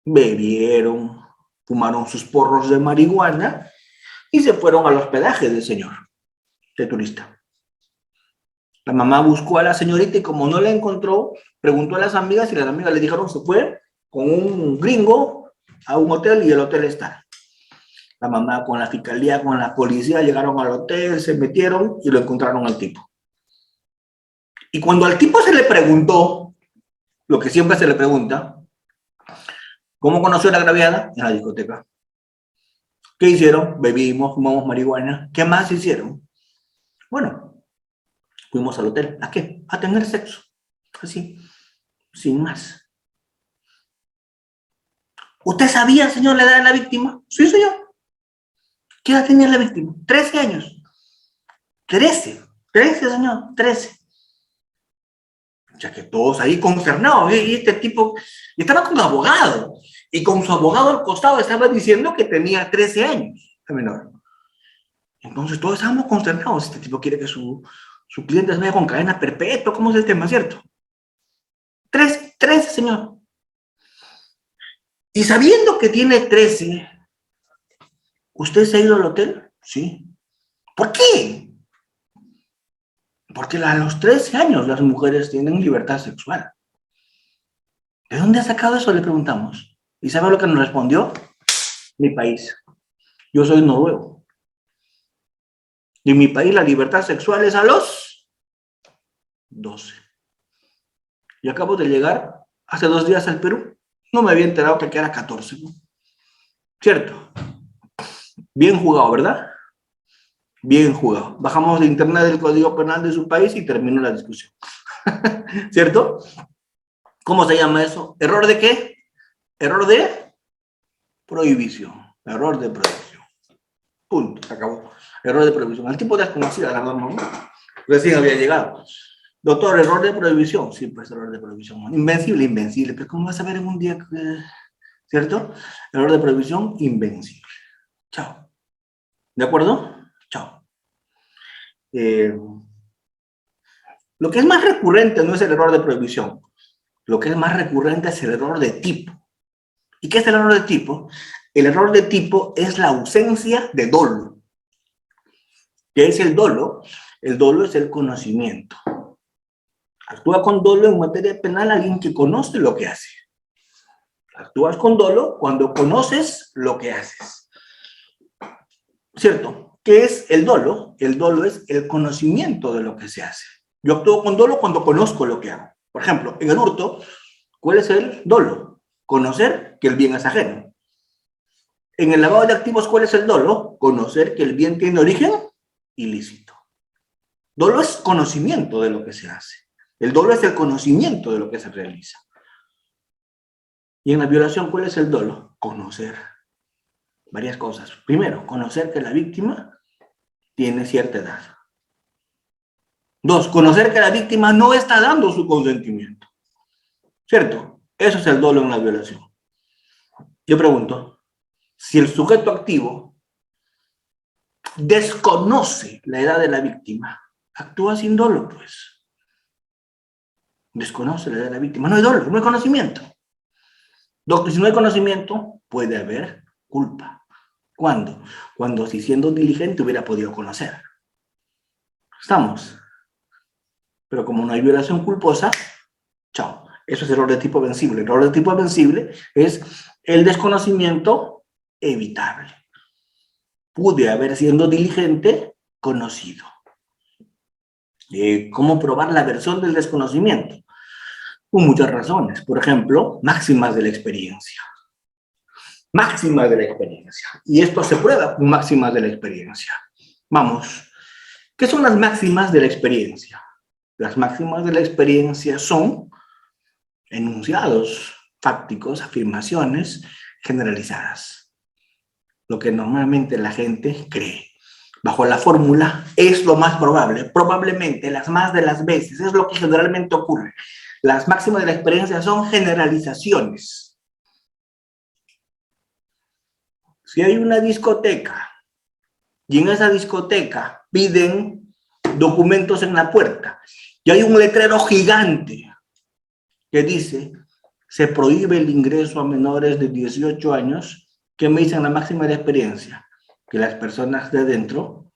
Bebieron, fumaron sus porros de marihuana y se fueron al hospedaje del señor, de turista. La mamá buscó a la señorita y como no la encontró, preguntó a las amigas y las amigas le dijeron se fue con un gringo a un hotel y el hotel está. La mamá con la fiscalía, con la policía llegaron al hotel, se metieron y lo encontraron al tipo. Y cuando al tipo se le preguntó, lo que siempre se le pregunta, ¿cómo conoció a la agraviada? En la discoteca. ¿Qué hicieron? Bebimos, fumamos marihuana. ¿Qué más hicieron? Bueno, fuimos al hotel. ¿A qué? A tener sexo. Así, sin más. ¿Usted sabía, señor, la edad de la víctima? Sí, señor. ¿Qué edad tenía la víctima? 13 años. 13, señor, 13. O sea que todos ahí consternados. Y este tipo estaba con abogado. Y con su abogado al costado estaba diciendo que tenía 13 años, el menor. Entonces todos estábamos consternados. Este tipo quiere que su cliente se vaya con cadena perpetua. ¿Cómo es el tema, cierto? 13, señor. Y sabiendo que tiene 13, ¿usted se ha ido al hotel? Sí. ¿Por qué? Porque a los 13 años las mujeres tienen libertad sexual. ¿De dónde ha sacado eso? Le preguntamos. ¿Y sabe lo que nos respondió? Mi país. Yo soy noruego. Y en mi país la libertad sexual es a los 12. Y acabo de llegar hace 2 días al Perú. No me había enterado que era 14. ¿Cierto? Bien jugado, ¿verdad? Bien jugado. Bajamos de internet el Código Penal de su país y terminó la discusión. ¿Cierto? ¿Cómo se llama eso? ¿Error de qué? Error de prohibición. Error de prohibición. Punto. Se acabó. Error de prohibición. El tipo desconocía la norma, ¿no? Recién había llegado. Doctor, error de prohibición. Sí, pues error de prohibición. Invencible, invencible. Pero ¿cómo vas a ver en un día? ¿Cierto? Error de prohibición, invencible. Chao. ¿De acuerdo? Chao. Lo que es más recurrente no es el error de prohibición. Lo que es más recurrente es el error de tipo. ¿Y qué es el error de tipo? El error de tipo es la ausencia de dolo. ¿Qué es el dolo? El dolo es el conocimiento. Actúa con dolo en materia penal alguien que conoce lo que hace. Actúas con dolo cuando conoces lo que haces. ¿Cierto? ¿Qué es el dolo? El dolo es el conocimiento de lo que se hace. Yo actúo con dolo cuando conozco lo que hago. Por ejemplo, en el hurto, ¿cuál es el dolo? Conocer que el bien es ajeno. En el lavado de activos, ¿cuál es el dolo? Conocer que el bien tiene origen ilícito. Dolo es conocimiento de lo que se hace. El dolo es el conocimiento de lo que se realiza. Y en la violación, ¿cuál es el dolo? Conocer varias cosas. Primero, conocer que la víctima tiene cierta edad. Dos, conocer que la víctima no está dando su consentimiento. ¿Cierto? Eso es el dolo en la violación. Yo pregunto, si el sujeto activo desconoce la edad de la víctima, actúa sin dolo, pues. Desconoce la edad de la víctima. No hay dolo, no hay conocimiento. Si no hay conocimiento, puede haber culpa. ¿Cuándo? Cuando si siendo diligente hubiera podido conocer. ¿Estamos? Pero como no hay violación culposa, chao. Eso es error de tipo vencible. El error de tipo vencible es el desconocimiento evitable. Pude haber siendo diligente conocido. ¿Cómo probar la versión del desconocimiento? Con muchas razones. Por ejemplo, máximas de la experiencia. Máximas de la experiencia. Y esto se prueba con máximas de la experiencia. Vamos. ¿Qué son las máximas de la experiencia? Las máximas de la experiencia son enunciados fácticos, afirmaciones generalizadas. Lo que normalmente la gente cree. Bajo la fórmula es lo más probable, probablemente, las más de las veces, es lo que generalmente ocurre. Las máximas de la experiencia son generalizaciones. Si hay una discoteca y en esa discoteca piden documentos en la puerta y hay un letrero gigante que dice se prohíbe el ingreso a menores de 18 años, ¿qué me dicen la máxima de la experiencia? Que las personas de adentro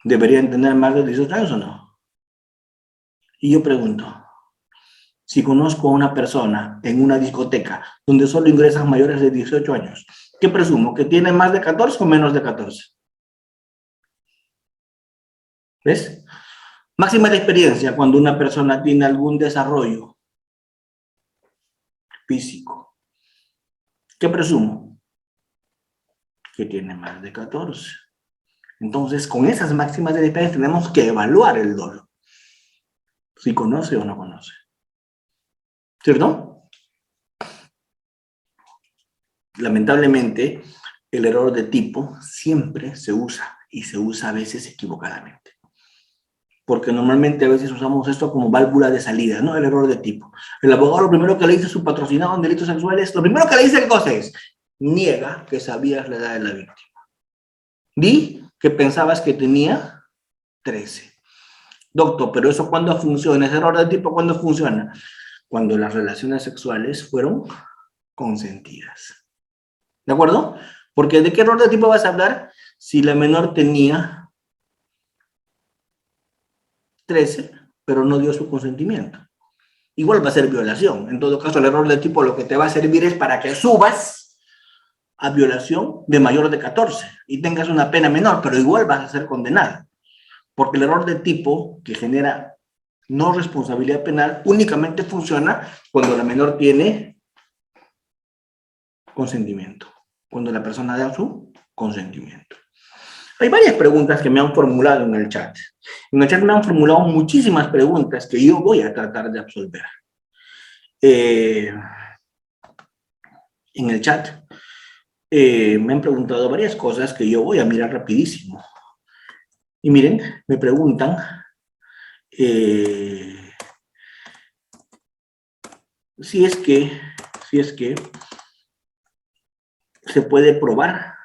deberían tener más de 18 años o no. Y yo pregunto, si conozco a una persona en una discoteca donde solo ingresan mayores de 18 años, ¿qué presumo? ¿Que tiene más de 14 o menos de 14? ¿Ves? Máxima de experiencia cuando una persona tiene algún desarrollo físico. ¿Qué presumo? Que tiene más de 14. Entonces, con esas máximas de experiencia tenemos que evaluar el dolo. Si conoce o no conoce. ¿Cierto? Lamentablemente, el error de tipo siempre se usa y se usa a veces equivocadamente. Porque normalmente a veces usamos esto como válvula de salida, ¿no? El error de tipo. El abogado lo primero que le dice a su patrocinado en delitos sexuales, lo primero que le dice, ¿qué cosa es? Niega que sabías la edad de la víctima. Di que pensabas que tenía 13. Doctor, pero ¿eso cuándo funciona? ¿Ese error de tipo cuándo funciona? Cuando las relaciones sexuales fueron consentidas. ¿De acuerdo? Porque ¿de qué error de tipo vas a hablar si la menor tenía 13, pero no dio su consentimiento? Igual va a ser violación. En todo caso, el error de tipo lo que te va a servir es para que subas a violación de mayor de 14 y tengas una pena menor, pero igual vas a ser condenado. Porque el error de tipo que genera no responsabilidad penal únicamente funciona cuando la menor tiene consentimiento, cuando la persona da su consentimiento. Hay varias preguntas que me han formulado en el chat. En el chat me han formulado muchísimas preguntas que yo voy a tratar de absolver. En el chat me han preguntado varias cosas que yo voy a mirar rapidísimo. Y miren, me preguntan si es que se puede probar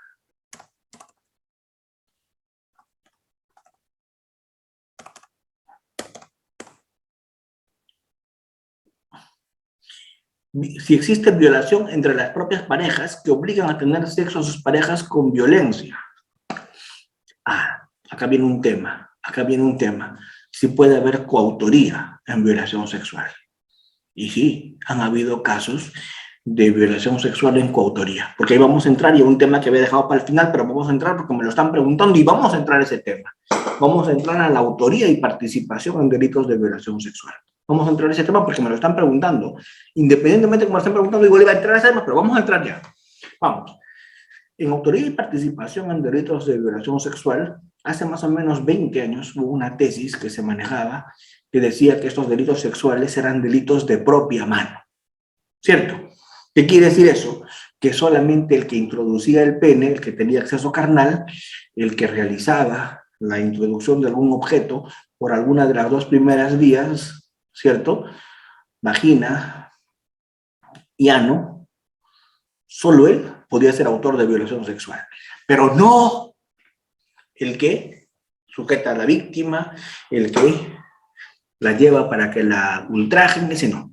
si existe violación entre las propias parejas que obligan a tener sexo a sus parejas con violencia. Acá viene un tema. Si puede haber coautoría en violación sexual. Y sí, han habido casos de violación sexual en coautoría, porque ahí vamos a entrar, y un tema que había dejado para el final, pero vamos a entrar porque me lo están preguntando y vamos a entrar a ese tema. Vamos a entrar a la autoría y participación en delitos de violación sexual. Vamos a entrar a ese tema porque me lo están preguntando. Independientemente de cómo me lo están preguntando, igual iba a entrar a ese tema, pero vamos a entrar ya. Vamos. En autoría y participación en delitos de violación sexual, hace más o menos 20 años hubo una tesis que se manejaba que decía que estos delitos sexuales eran delitos de propia mano. ¿Cierto? ¿Qué quiere decir eso? Que solamente el que introducía el pene, el que tenía acceso carnal, el que realizaba la introducción de algún objeto por alguna de las dos primeras vías, ¿cierto? Vagina y ano, solo él podía ser autor de violación sexual. Pero no el que sujeta a la víctima, el que la lleva para que la ultrajen, ese no.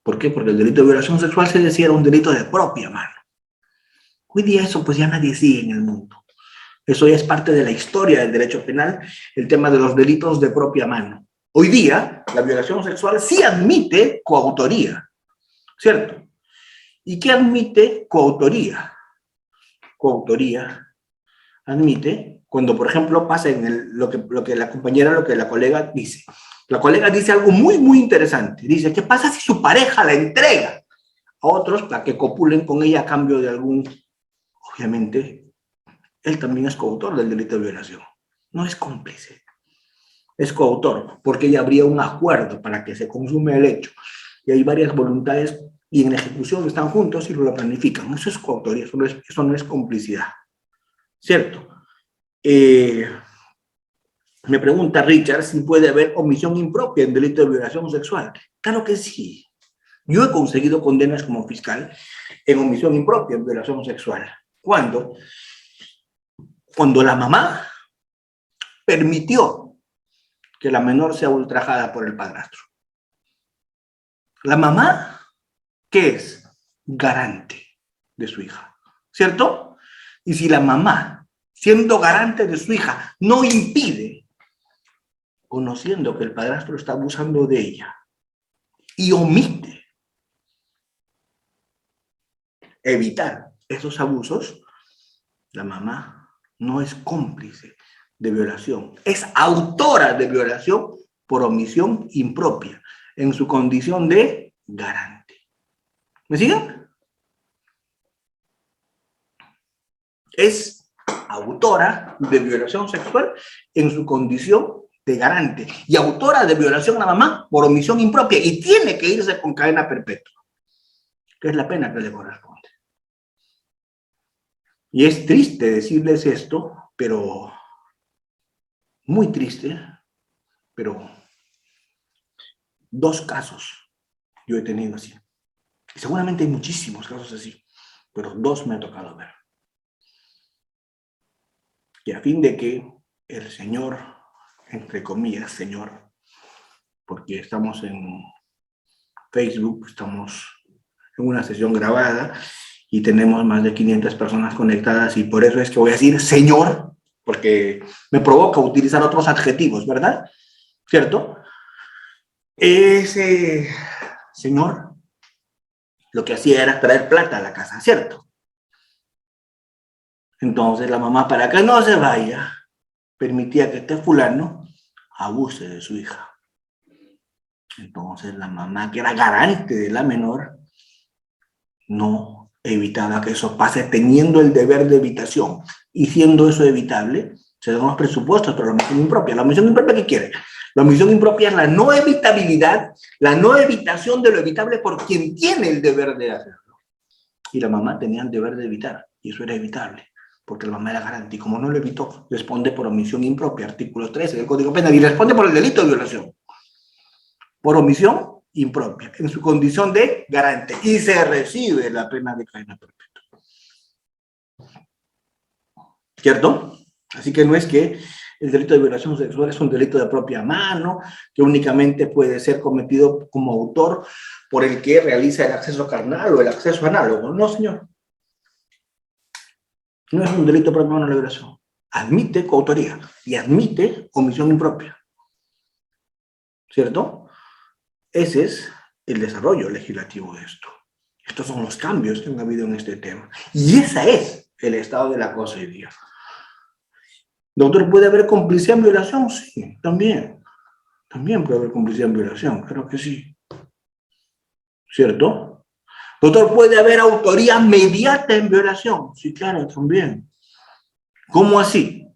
¿Por qué? Porque el delito de violación sexual se decía era un delito de propia mano. Hoy día eso pues ya nadie sigue en el mundo. Eso ya es parte de la historia del derecho penal, el tema de los delitos de propia mano. Hoy día la violación sexual sí admite coautoría, ¿cierto? ¿Y qué admite coautoría? Coautoría admite cuando, por ejemplo, pasa en lo que la compañera, lo que la colega dice. La colega dice algo muy, muy interesante. Dice, ¿qué pasa si su pareja la entrega a otros para que copulen con ella a cambio de algún? Obviamente, él también es coautor del delito de violación. No es cómplice, es coautor, porque ya habría un acuerdo para que se consume el hecho. Y hay varias voluntades y en ejecución están juntos y lo planifican. Eso es coautoría, eso no es complicidad. ¿Cierto? Me pregunta Richard si puede haber omisión impropia en delito de violación sexual. Claro que sí. Yo he conseguido condenas como fiscal en omisión impropia en violación sexual. ¿Cuándo? Cuando la mamá permitió que la menor sea ultrajada por el padrastro. La mamá, ¿qué es? Garante de su hija, ¿cierto? Y si la mamá, siendo garante de su hija, no impide, conociendo que el padrastro está abusando de ella, y omite evitar esos abusos, la mamá no es cómplice de violación, es autora de violación por omisión impropia, en su condición de garante. ¿Me siguen? Es autora de violación sexual en su condición de garante y autora de violación a la mamá por omisión impropia y tiene que irse con cadena perpetua, que es la pena que le corresponde. Y es triste decirles esto, pero muy triste, pero 2 casos yo he tenido así. Y seguramente hay muchísimos casos así, pero 2 me ha tocado ver. Y a fin de que el señor, entre comillas, señor, porque estamos en Facebook, estamos en una sesión grabada y tenemos más de 500 personas conectadas y por eso es que voy a decir señor, porque me provoca utilizar otros adjetivos, ¿verdad? ¿Cierto? Ese señor lo que hacía era traer plata a la casa, ¿cierto? Entonces la mamá, para que no se vaya, permitía que este fulano abuse de su hija. Entonces la mamá, que era garante de la menor, no evitaba que eso pase, teniendo el deber de evitación. Y siendo eso evitable, se dan los presupuestos para la omisión impropia. ¿La omisión impropia qué quiere? La omisión impropia es la no evitabilidad, la no evitación de lo evitable por quien tiene el deber de hacerlo. Y la mamá tenía el deber de evitar, y eso era evitable, porque la mamá era garante. Y como no lo evitó, responde por omisión impropia, artículo 13 del Código Penal, y responde por el delito de violación. Por omisión impropia, en su condición de garante, y se recibe la pena de cadena perpetua. ¿Cierto? Así que no es que el delito de violación sexual es un delito de propia mano, que únicamente puede ser cometido como autor por el que realiza el acceso carnal o el acceso análogo. No, señor. No es un delito de propia mano la violación. Admite coautoría y admite omisión impropia. ¿Cierto? Ese es el desarrollo legislativo de esto. Estos son los cambios que han habido en este tema. Y ese es el estado de la cosa hoy día. Doctor, ¿puede haber complicidad en violación? Sí, también. También puede haber complicidad en violación, creo que sí. ¿Cierto? Doctor, ¿puede haber autoría mediata en violación? Sí, claro, también. ¿Cómo así?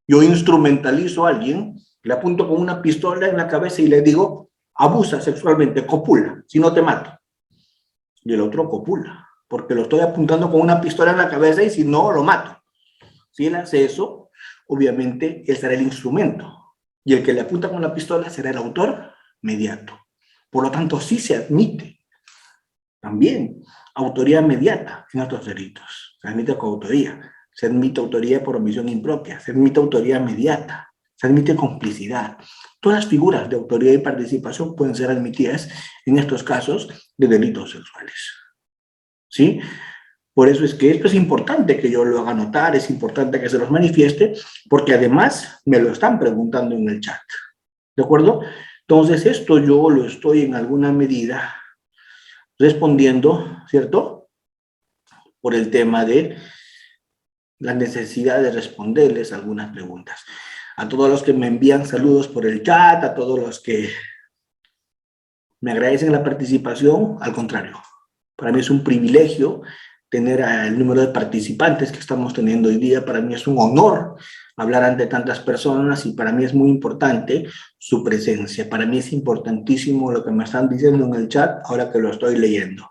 Yo instrumentalizo a alguien, le apunto con una pistola en la cabeza y le digo, abusa sexualmente, copula, si no te mato. Y el otro copula, porque lo estoy apuntando con una pistola en la cabeza y si no, lo mato. Si él hace eso, obviamente él será el instrumento. Y el que le apunta con la pistola será el autor mediato. Por lo tanto, sí se admite también autoría mediata en estos delitos. Se admite coautoría, se admite autoría por omisión impropia, se admite autoría mediata, se admite complicidad. Todas las figuras de autoría y participación pueden ser admitidas en estos casos de delitos sexuales. ¿Sí? Por eso es que esto es importante que yo lo haga notar, es importante que se los manifieste, porque además me lo están preguntando en el chat. ¿De acuerdo? Entonces, esto yo lo estoy en alguna medida respondiendo, ¿cierto? Por el tema de la necesidad de responderles algunas preguntas. A todos los que me envían saludos por el chat, a todos los que me agradecen la participación, al contrario, para mí es un privilegio tener el número de participantes que estamos teniendo hoy día. Para mí es un honor hablar ante tantas personas y para mí es muy importante su presencia. Para mí es importantísimo lo que me están diciendo en el chat ahora que lo estoy leyendo.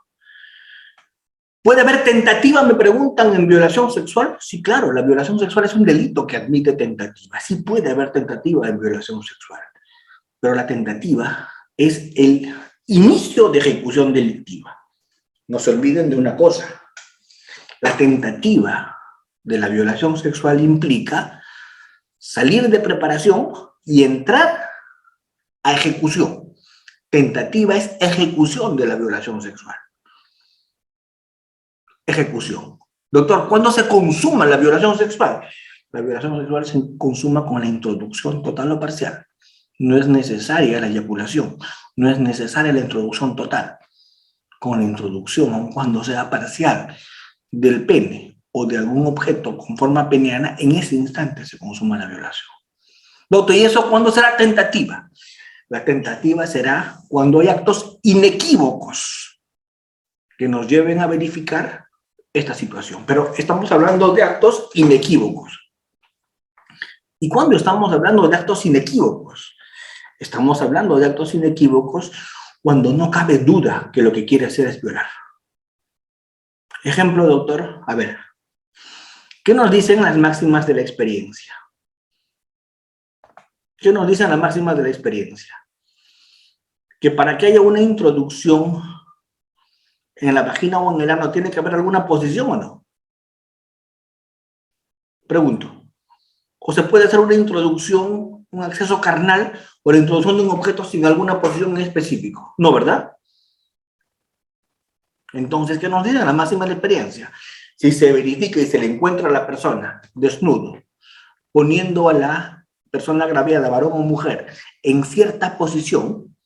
¿Puede haber tentativa, me preguntan, en violación sexual? Sí, claro, la violación sexual es un delito que admite tentativa. Sí puede haber tentativa en violación sexual, pero la tentativa es el inicio de ejecución delictiva. No se olviden de una cosa. La tentativa de la violación sexual implica salir de preparación y entrar a ejecución. Tentativa es ejecución de la violación sexual. Ejecución. Doctor, ¿cuándo se consuma la violación sexual? La violación sexual se consuma con la introducción total o parcial. No es necesaria la eyaculación, no es necesaria la introducción total. Con la introducción, aun cuando sea parcial, del pene o de algún objeto con forma peniana, en ese instante se consuma la violación. Doctor, ¿y eso cuándo será tentativa? La tentativa será cuando hay actos inequívocos que nos lleven a verificar esta situación. Pero estamos hablando de actos inequívocos. ¿Y cuándo estamos hablando de actos inequívocos? Estamos hablando de actos inequívocos cuando no cabe duda que lo que quiere hacer es violar. Ejemplo, doctor, a ver, ¿qué nos dicen las máximas de la experiencia? ¿Qué nos dicen las máximas de la experiencia? Que para que haya una introducción en la vagina o en el ano, ¿tiene que haber alguna posición o no? Pregunto. ¿O se puede hacer una introducción, un acceso carnal o la introducción de un objeto sin alguna posición en específico? No, ¿verdad? Entonces, ¿qué nos dice la máxima de la experiencia? Si se verifica y se le encuentra a la persona desnudo, poniendo a la persona agraviada, varón o mujer, en cierta posición,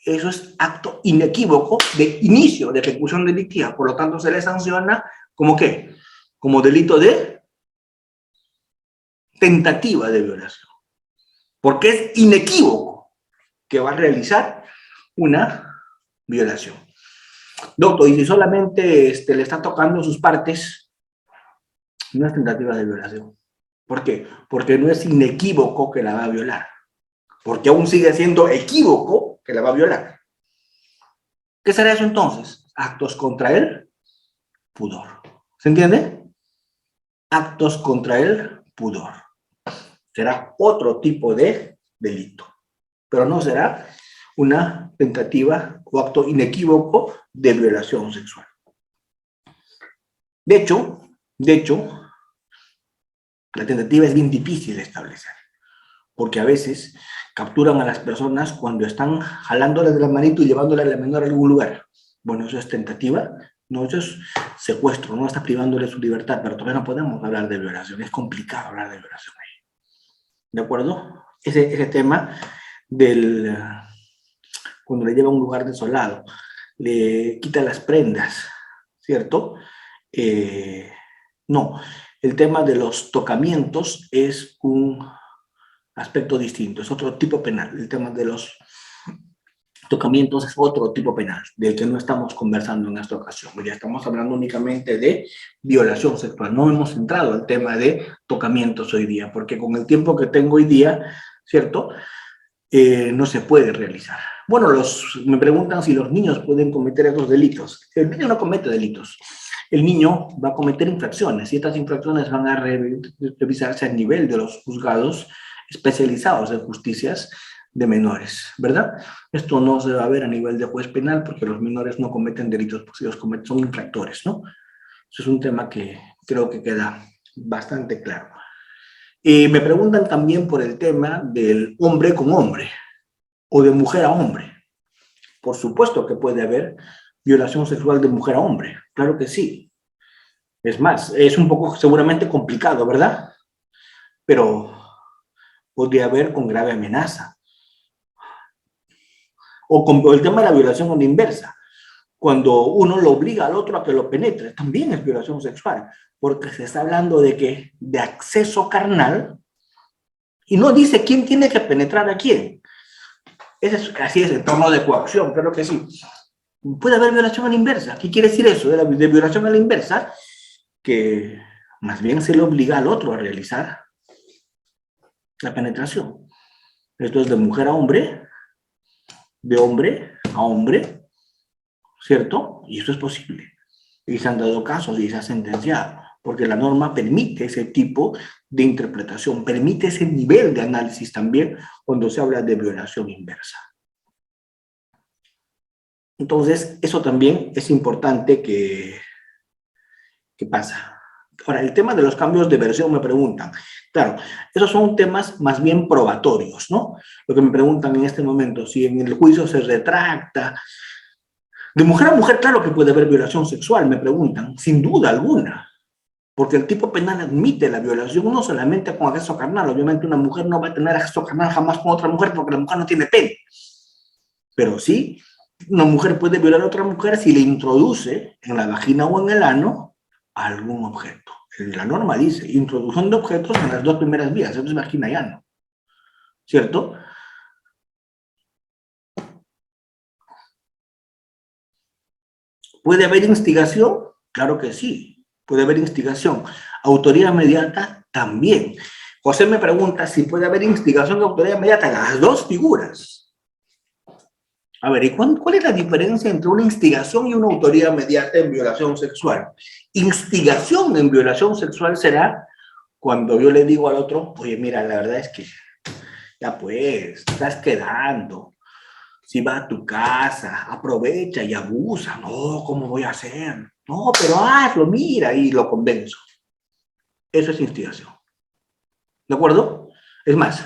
eso es acto inequívoco de inicio de ejecución delictiva. Por lo tanto, se le sanciona como ¿qué? Como delito de tentativa de violación. Porque es inequívoco que va a realizar una violación. Doctor, y si solamente le está tocando sus partes, no es tentativa de violación. ¿Por qué? Porque no es inequívoco que la va a violar. Porque aún sigue siendo equívoco que la va a violar. ¿Qué será eso entonces? Actos contra el pudor. ¿Se entiende? Actos contra el pudor. Será otro tipo de delito, pero no será una tentativa o acto inequívoco de violación sexual. De hecho, la tentativa es bien difícil de establecer, porque a veces capturan a las personas cuando están jalándoles de la manito y llevándoles a la menor a algún lugar. Bueno, eso es tentativa, no, eso es secuestro, no está privándole su libertad, pero todavía no podemos hablar de violación, es complicado hablar de violación ahí. ¿De acuerdo? Ese tema del cuando le lleva a un lugar desolado, le quita las prendas, ¿cierto? No, el tema de los tocamientos es un aspecto distinto, es otro tipo penal. El tema de los tocamientos es otro tipo penal, del que no estamos conversando en esta ocasión. Ya estamos hablando únicamente de violación sexual. No hemos entrado al tema de tocamientos hoy día, porque con el tiempo que tengo hoy día, ¿cierto? No se puede realizar. Bueno, me preguntan si los niños pueden cometer esos delitos. El niño no comete delitos. El niño va a cometer infracciones y estas infracciones van a revisarse a nivel de los juzgados especializados en justicias de menores, ¿verdad? Esto no se va a ver a nivel de juez penal porque los menores no cometen delitos, pues ellos son infractores, ¿no? Eso es un tema que creo que queda bastante claro. Me preguntan también por el tema del hombre con hombre o de mujer a hombre. Por supuesto que puede haber violación sexual de mujer a hombre, claro que sí. Es más, es un poco seguramente complicado, ¿verdad? Pero podría haber con grave amenaza. O con el tema de la violación a la inversa. Cuando uno lo obliga al otro a que lo penetre, también es violación sexual, porque se está hablando de acceso carnal y no dice quién tiene que penetrar a quién. Así es el tono de coacción, claro que sí. Puede haber violación a la inversa. ¿Qué quiere decir eso de violación a la inversa? Que más bien se le obliga al otro a realizar la penetración. Esto es de mujer a hombre, de hombre a hombre, ¿cierto? Y eso es posible. Y se han dado casos y se ha sentenciado, porque la norma permite ese tipo de interpretación, permite ese nivel de análisis también cuando se habla de violación inversa. Entonces, eso también es importante que pasa. Ahora, el tema de los cambios de versión me preguntan. Claro, esos son temas más bien probatorios, ¿no? Lo que me preguntan en este momento, si en el juicio se retracta. De mujer a mujer, claro que puede haber violación sexual, me preguntan, sin duda alguna. Porque el tipo penal admite la violación no solamente con acceso carnal. Obviamente una mujer no va a tener acceso carnal jamás con otra mujer porque la mujer no tiene pene. Pero sí, una mujer puede violar a otra mujer si le introduce en la vagina o en el ano algún objeto. La norma dice, introducción de objetos en las dos primeras vías, eso es vagina y ano. ¿Cierto? ¿Puede haber instigación? Claro que sí, puede haber instigación. Autoría inmediata también. José me pregunta si puede haber instigación de autoría inmediata en las dos figuras. A ver, ¿y cuál es la diferencia entre una instigación y una autoría inmediata en violación sexual? Instigación en violación sexual será cuando yo le digo al otro, oye, mira, la verdad es que ya pues, estás quedando. Si va a tu casa, aprovecha y abusa. No, ¿cómo voy a hacer? No, pero hazlo, mira, y lo convenzo. Eso es instigación. ¿De acuerdo? Es más,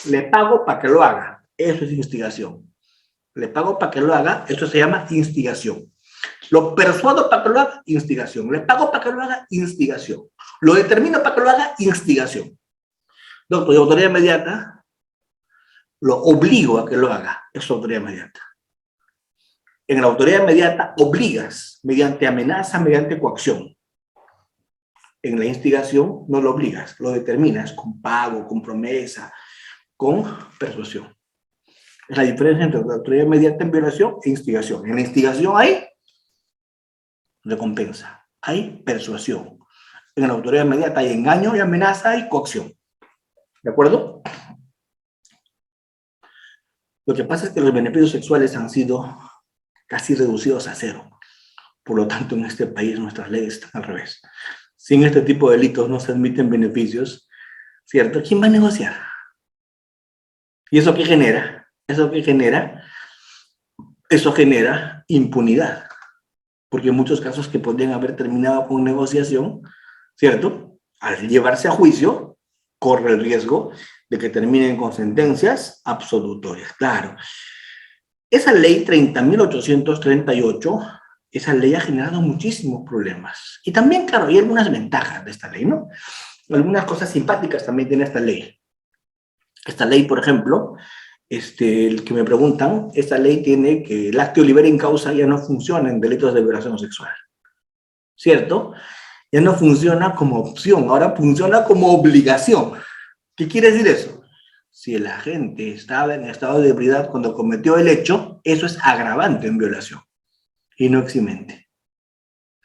le pago para que lo haga. Eso es instigación. Le pago para que lo haga, eso se llama instigación. Lo persuado para que lo haga, instigación. Le pago para que lo haga, instigación. Lo determino para que lo haga, instigación. Doctor, y autoridad inmediata, lo obligo a que lo haga. Es autoridad inmediata. En la autoridad inmediata obligas mediante amenaza, mediante coacción. En la instigación no lo obligas, lo determinas con pago, con promesa, con persuasión. Es la diferencia entre la autoridad inmediata en violación e instigación. En la instigación hay recompensa, hay persuasión. En la autoridad inmediata hay engaño y amenaza y coacción. ¿De acuerdo? Lo que pasa es que los beneficios sexuales han sido casi reducidos a cero. Por lo tanto, en este país nuestras leyes están al revés. Sin este tipo de delitos no se admiten beneficios, ¿cierto? ¿Quién va a negociar? ¿Y eso qué genera? Eso genera impunidad. Porque en muchos casos que podrían haber terminado con negociación, ¿cierto? Al llevarse a juicio, corre el riesgo de que terminen con sentencias absolutorias. Claro. Esa ley 30.838, esa ley ha generado muchísimos problemas. Y también, claro, hay algunas ventajas de esta ley, ¿no? Algunas cosas simpáticas también tiene esta ley. Esta ley, por ejemplo, el que me preguntan, esta ley tiene que el actio libera in causa ya no funciona en delitos de violación sexual, ¿cierto? Ya no funciona como opción, ahora funciona como obligación. ¿Qué quiere decir eso? Si el agente estaba en estado de ebriedad cuando cometió el hecho, eso es agravante en violación y no eximente.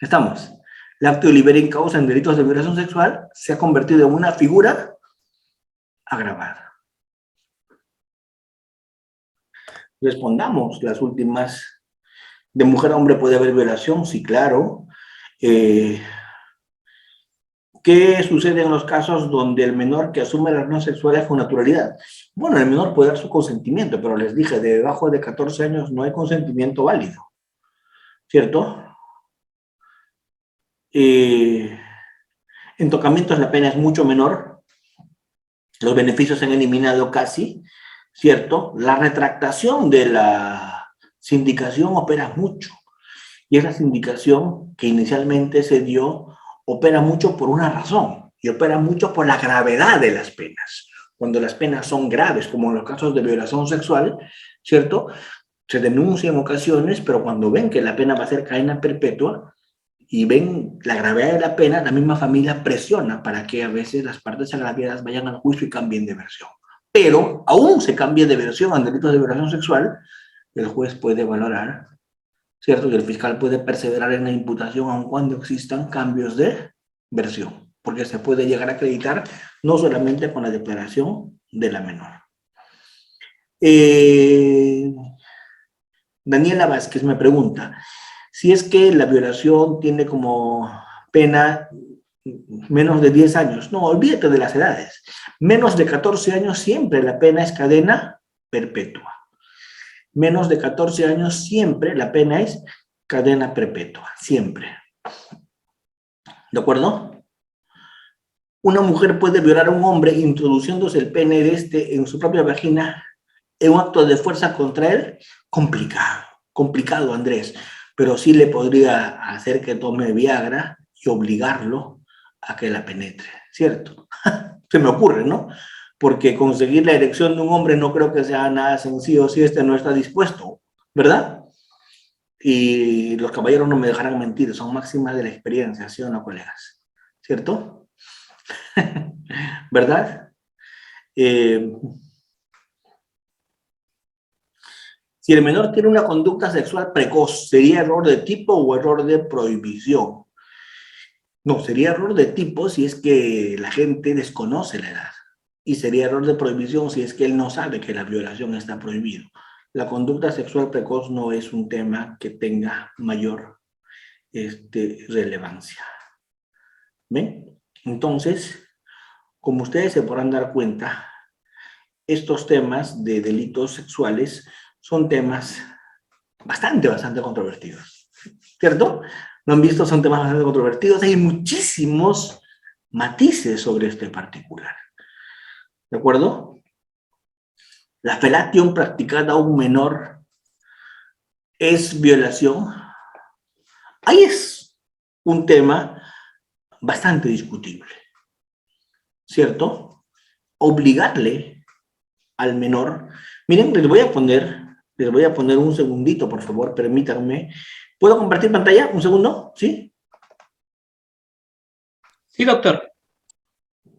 ¿Estamos? El acto de libera in causa en delitos de violación sexual se ha convertido en una figura agravada. Respondamos las últimas. ¿De mujer a hombre puede haber violación? Sí, claro. ¿Qué sucede en los casos donde el menor que asume las relaciones sexuales con naturalidad? Bueno, el menor puede dar su consentimiento, pero les dije, debajo de 14 años no hay consentimiento válido, ¿cierto? En tocamientos la pena es mucho menor, los beneficios se han eliminado casi, ¿cierto? La retractación de la sindicación opera mucho, y esa sindicación que inicialmente se dio opera mucho por una razón, y opera mucho por la gravedad de las penas. Cuando las penas son graves, como en los casos de violación sexual, ¿cierto? Se denuncia en ocasiones, pero cuando ven que la pena va a ser cadena perpetua, y ven la gravedad de la pena, la misma familia presiona para que a veces las partes agraviadas vayan al juicio y cambien de versión. Pero aún se cambie de versión en delitos de violación sexual, el juez puede valorar, ¿cierto? Y el fiscal puede perseverar en la imputación aun cuando existan cambios de versión, porque se puede llegar a acreditar no solamente con la declaración de la menor. Daniela Vázquez me pregunta, si es que la violación tiene como pena menos de 10 años. No, olvídate de las edades. Menos de 14 años siempre la pena es cadena perpetua. Menos de 14 años siempre la pena es cadena perpetua, siempre. ¿De acuerdo? Una mujer puede violar a un hombre introduciéndose el pene de este en su propia vagina en un acto de fuerza contra él. Complicado, Andrés, pero sí le podría hacer que tome Viagra y obligarlo a que la penetre, ¿cierto? Se me ocurre, ¿no? Porque conseguir la erección de un hombre no creo que sea nada sencillo si este no está dispuesto, ¿verdad? Y los caballeros no me dejarán mentir, son máximas de la experiencia, ¿sí o no, colegas? ¿Cierto? ¿Verdad? Si el menor tiene una conducta sexual precoz, ¿sería error de tipo o error de prohibición? No, sería error de tipo si es que la gente desconoce la edad. Y sería error de prohibición si es que él no sabe que la violación está prohibido. La conducta sexual precoz no es un tema que tenga mayor relevancia. ¿Ven? Entonces, como ustedes se podrán dar cuenta, estos temas de delitos sexuales son temas bastante controvertidos, ¿cierto? ¿No han visto? Son temas bastante controvertidos. Hay muchísimos matices sobre este particular, ¿de acuerdo? La fellatio practicada a un menor es violación. Ahí es un tema bastante discutible, ¿cierto? Obligarle al menor. Miren, les voy a poner un segundito, por favor, permítanme. ¿Puedo compartir pantalla? ¿Un segundo? ¿Sí? Sí, doctor.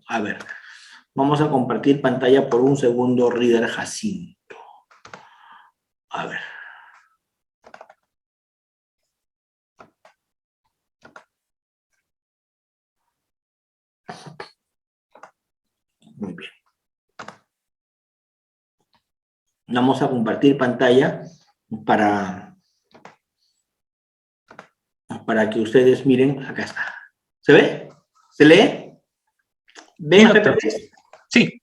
A ver, vamos a compartir pantalla por un segundo, Reader Jacinto. A ver. Muy bien. Vamos a compartir pantalla para que ustedes miren. Acá está. ¿Se ve? ¿Se lee? ¿Ven las PPTs? Sí.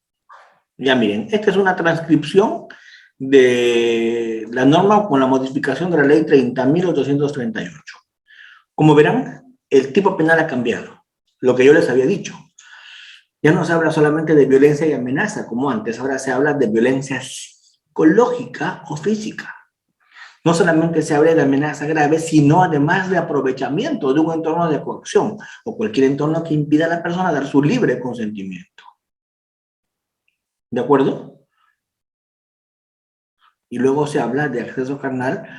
Ya miren, esta es una transcripción de la norma con la modificación de la ley 30.838. Como verán, el tipo penal ha cambiado. Lo que yo les había dicho. Ya no se habla solamente de violencia y amenaza como antes, ahora se habla de violencia psicológica o física. No solamente se habla de amenaza grave, sino además de aprovechamiento de un entorno de coacción o cualquier entorno que impida a la persona dar su libre consentimiento. ¿De acuerdo? y luego se habla de acceso carnal.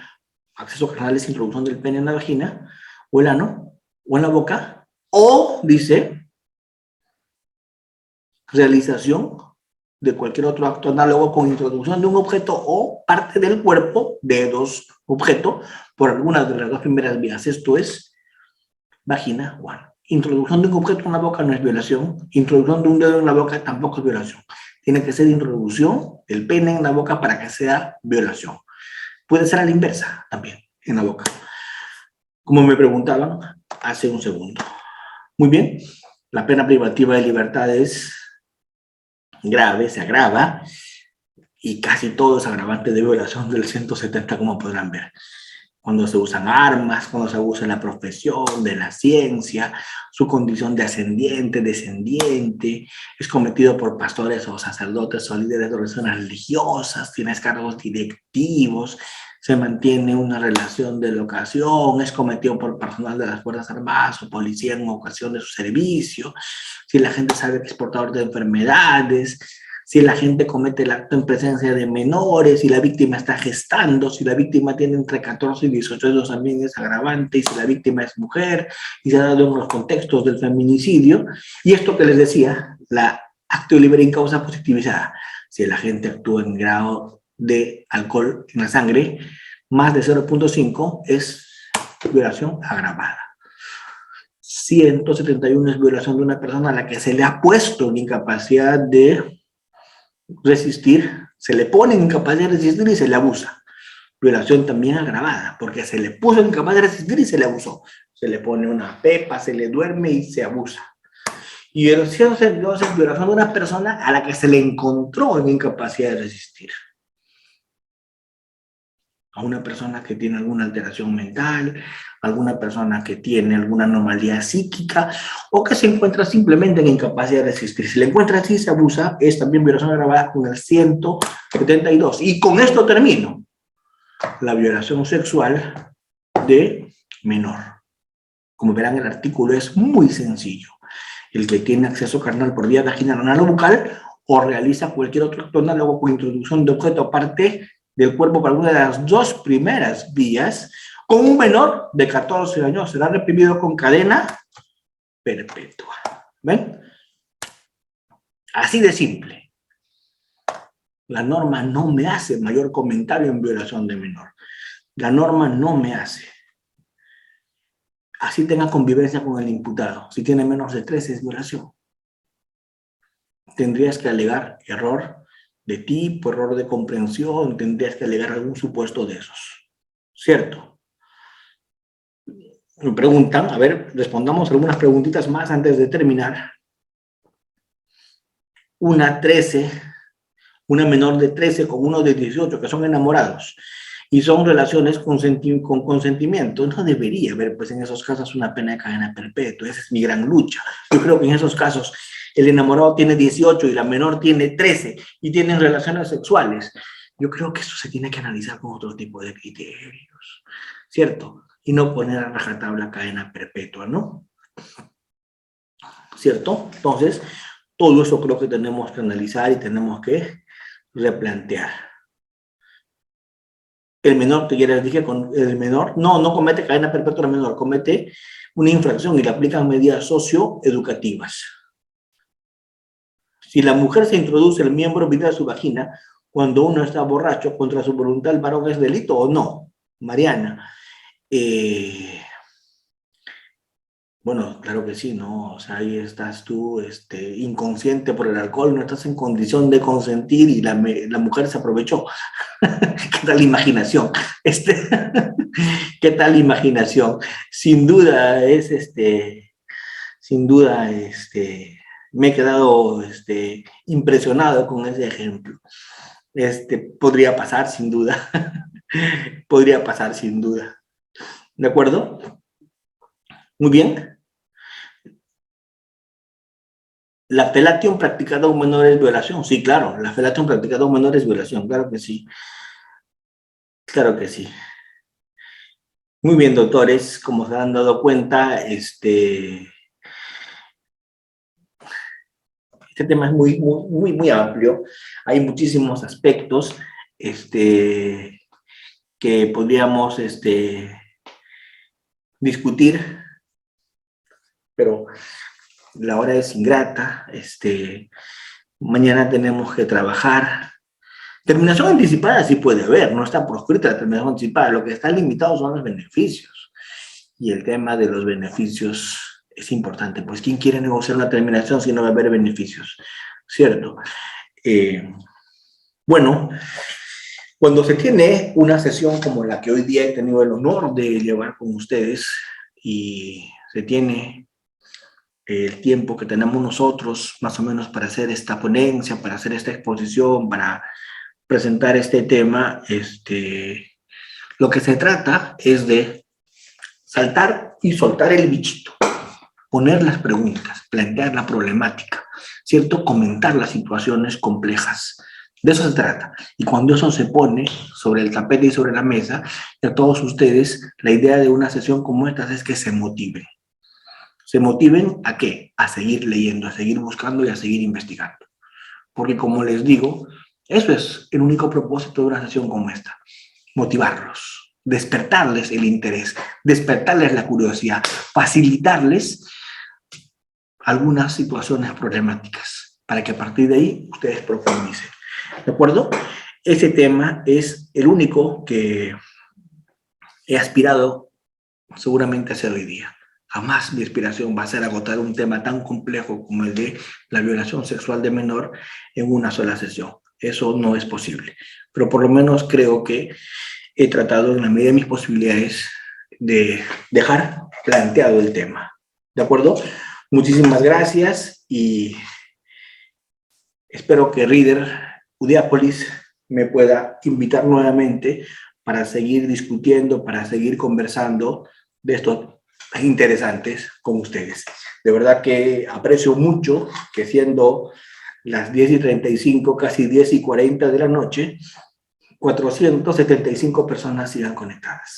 Acceso carnal es introducción del pene en la vagina, o el ano, o en la boca, o dice realización de cualquier otro acto análogo con introducción de un objeto o parte del cuerpo de dos objetos por alguna de las dos primeras vías. Esto es vagina o ano. Introducción de un objeto en la boca no es violación. Introducción de un dedo en la boca tampoco es violación. Tiene que ser introducción del pene en la boca para que sea violación. Puede ser a la inversa también, en la boca. Como me preguntaban hace un segundo. Muy bien, la pena privativa de libertad es grave, se agrava, y casi todo es agravante de violación del 170, como podrán ver. Cuando se usan armas, cuando se abusa de la profesión, de la ciencia, su condición de ascendiente, descendiente, es cometido por pastores o sacerdotes o líderes de organizaciones religiosas, tienes cargos directivos, se mantiene una relación de locación, es cometido por personal de las Fuerzas Armadas o policía en ocasión de su servicio, si la gente sabe que es portador de enfermedades, si la gente comete el acto en presencia de menores, si la víctima está gestando, si la víctima tiene entre 14 y 18 años también es agravante, y si la víctima es mujer, y se ha dado en los contextos del feminicidio. Y esto que les decía, la acto libre en causa positivizada, si el agente actúa en grado de alcohol en la sangre, más de 0.5 es violación agravada. 171 es violación de una persona a la que se le ha puesto una incapacidad de resistir, se le pone incapacidad de resistir y se le abusa. Violación también agravada, porque se le puso incapaz de resistir y se le abusó. Se le pone una pepa, se le duerme y se abusa. Y violación es violación de una persona a la que se le encontró en incapacidad de resistir. A una persona que tiene alguna alteración mental, alguna persona que tiene alguna anomalía psíquica o que se encuentra simplemente en incapacidad de resistir. Si le encuentra así, se abusa, es también violación agravada con el 172. Y con esto termino. La violación sexual de menor. Como verán, el artículo es muy sencillo. El que tiene acceso carnal por vía vaginal, anal o bucal, o realiza cualquier otro acto análogo con introducción de objeto aparte del cuerpo por alguna de las dos primeras vías, con un menor de 14 años, será reprimido con cadena perpetua. ¿Ven? Así de simple. La norma no me hace mayor comentario en violación de menor. La norma no me hace. Así tenga convivencia con el imputado. Si tiene menos de 13 es violación. Tendrías que alegar error de tipo, error de comprensión, tendrías que alegar algún supuesto de esos. ¿Cierto? Me preguntan, a ver, respondamos algunas preguntitas más antes de terminar. Una 13, una menor de 13 con uno de 18 que son enamorados y son relaciones con consentimiento, no debería haber, pues en esos casos, una pena de cadena perpetua. Esa es mi gran lucha. Yo creo que en esos casos el enamorado tiene 18 y la menor tiene 13 y tienen relaciones sexuales. Yo creo que eso se tiene que analizar con otro tipo de criterios, ¿cierto? Y no poner a rajatabla cadena perpetua, ¿no? ¿Cierto? Entonces, todo eso creo que tenemos que analizar y tenemos que replantear. El menor, que ya les dije, el menor no comete cadena perpetua, el menor comete una infracción y le aplican medidas socioeducativas. Si la mujer se introduce el miembro vital de su vagina cuando uno está borracho contra su voluntad, ¿el varón es delito o no? Mariana. Bueno, claro que sí, ¿no? O sea, ahí estás tú inconsciente por el alcohol, no estás en condición de consentir y la mujer se aprovechó. ¿Qué tal imaginación? ¿Qué tal imaginación? Sin duda sin duda, me he quedado impresionado con ese ejemplo. Podría pasar sin duda. Podría pasar sin duda. ¿De acuerdo? Muy bien. La fellatio practicada a un menor es violación. Sí, claro, la fellatio practicada a un menor es violación. Claro que sí. Claro que sí. Muy bien, doctores. Como se han dado cuenta, este tema es muy amplio. Hay muchísimos aspectos. que podríamos discutir, pero la hora es ingrata. Mañana tenemos que trabajar. Terminación anticipada sí puede haber, no está proscrita la terminación anticipada, lo que está limitado son los beneficios. Y el tema de los beneficios es importante, pues ¿quién quiere negociar una terminación si no va a haber beneficios? ¿Cierto? Bueno, cuando se tiene una sesión como la que hoy día he tenido el honor de llevar con ustedes y se tiene el tiempo que tenemos nosotros más o menos para hacer esta ponencia, para hacer esta exposición, para presentar este tema, lo que se trata es de saltar y soltar el bichito, poner las preguntas, plantear la problemática, ¿cierto? Comentar las situaciones complejas. De eso se trata. Y cuando eso se pone sobre el tapete y sobre la mesa, a todos ustedes, la idea de una sesión como esta es que se motiven. ¿Se motiven a qué? A seguir leyendo, a seguir buscando y a seguir investigando. Porque como les digo, eso es el único propósito de una sesión como esta. Motivarlos, despertarles el interés, despertarles la curiosidad, facilitarles algunas situaciones problemáticas para que a partir de ahí ustedes profundicen. ¿De acuerdo? Ese tema es el único que he aspirado seguramente a hacer hoy día. Jamás mi aspiración va a ser agotar un tema tan complejo como el de la violación sexual de menor en una sola sesión. Eso no es posible. Pero por lo menos creo que he tratado en la medida de mis posibilidades de dejar planteado el tema. ¿De acuerdo? Muchísimas gracias y espero que Reader Udiápolis me pueda invitar nuevamente para seguir discutiendo, para seguir conversando de estos interesantes con ustedes. De verdad que aprecio mucho que siendo las 10:35, casi 10:40 de la noche, 475 personas sigan conectadas.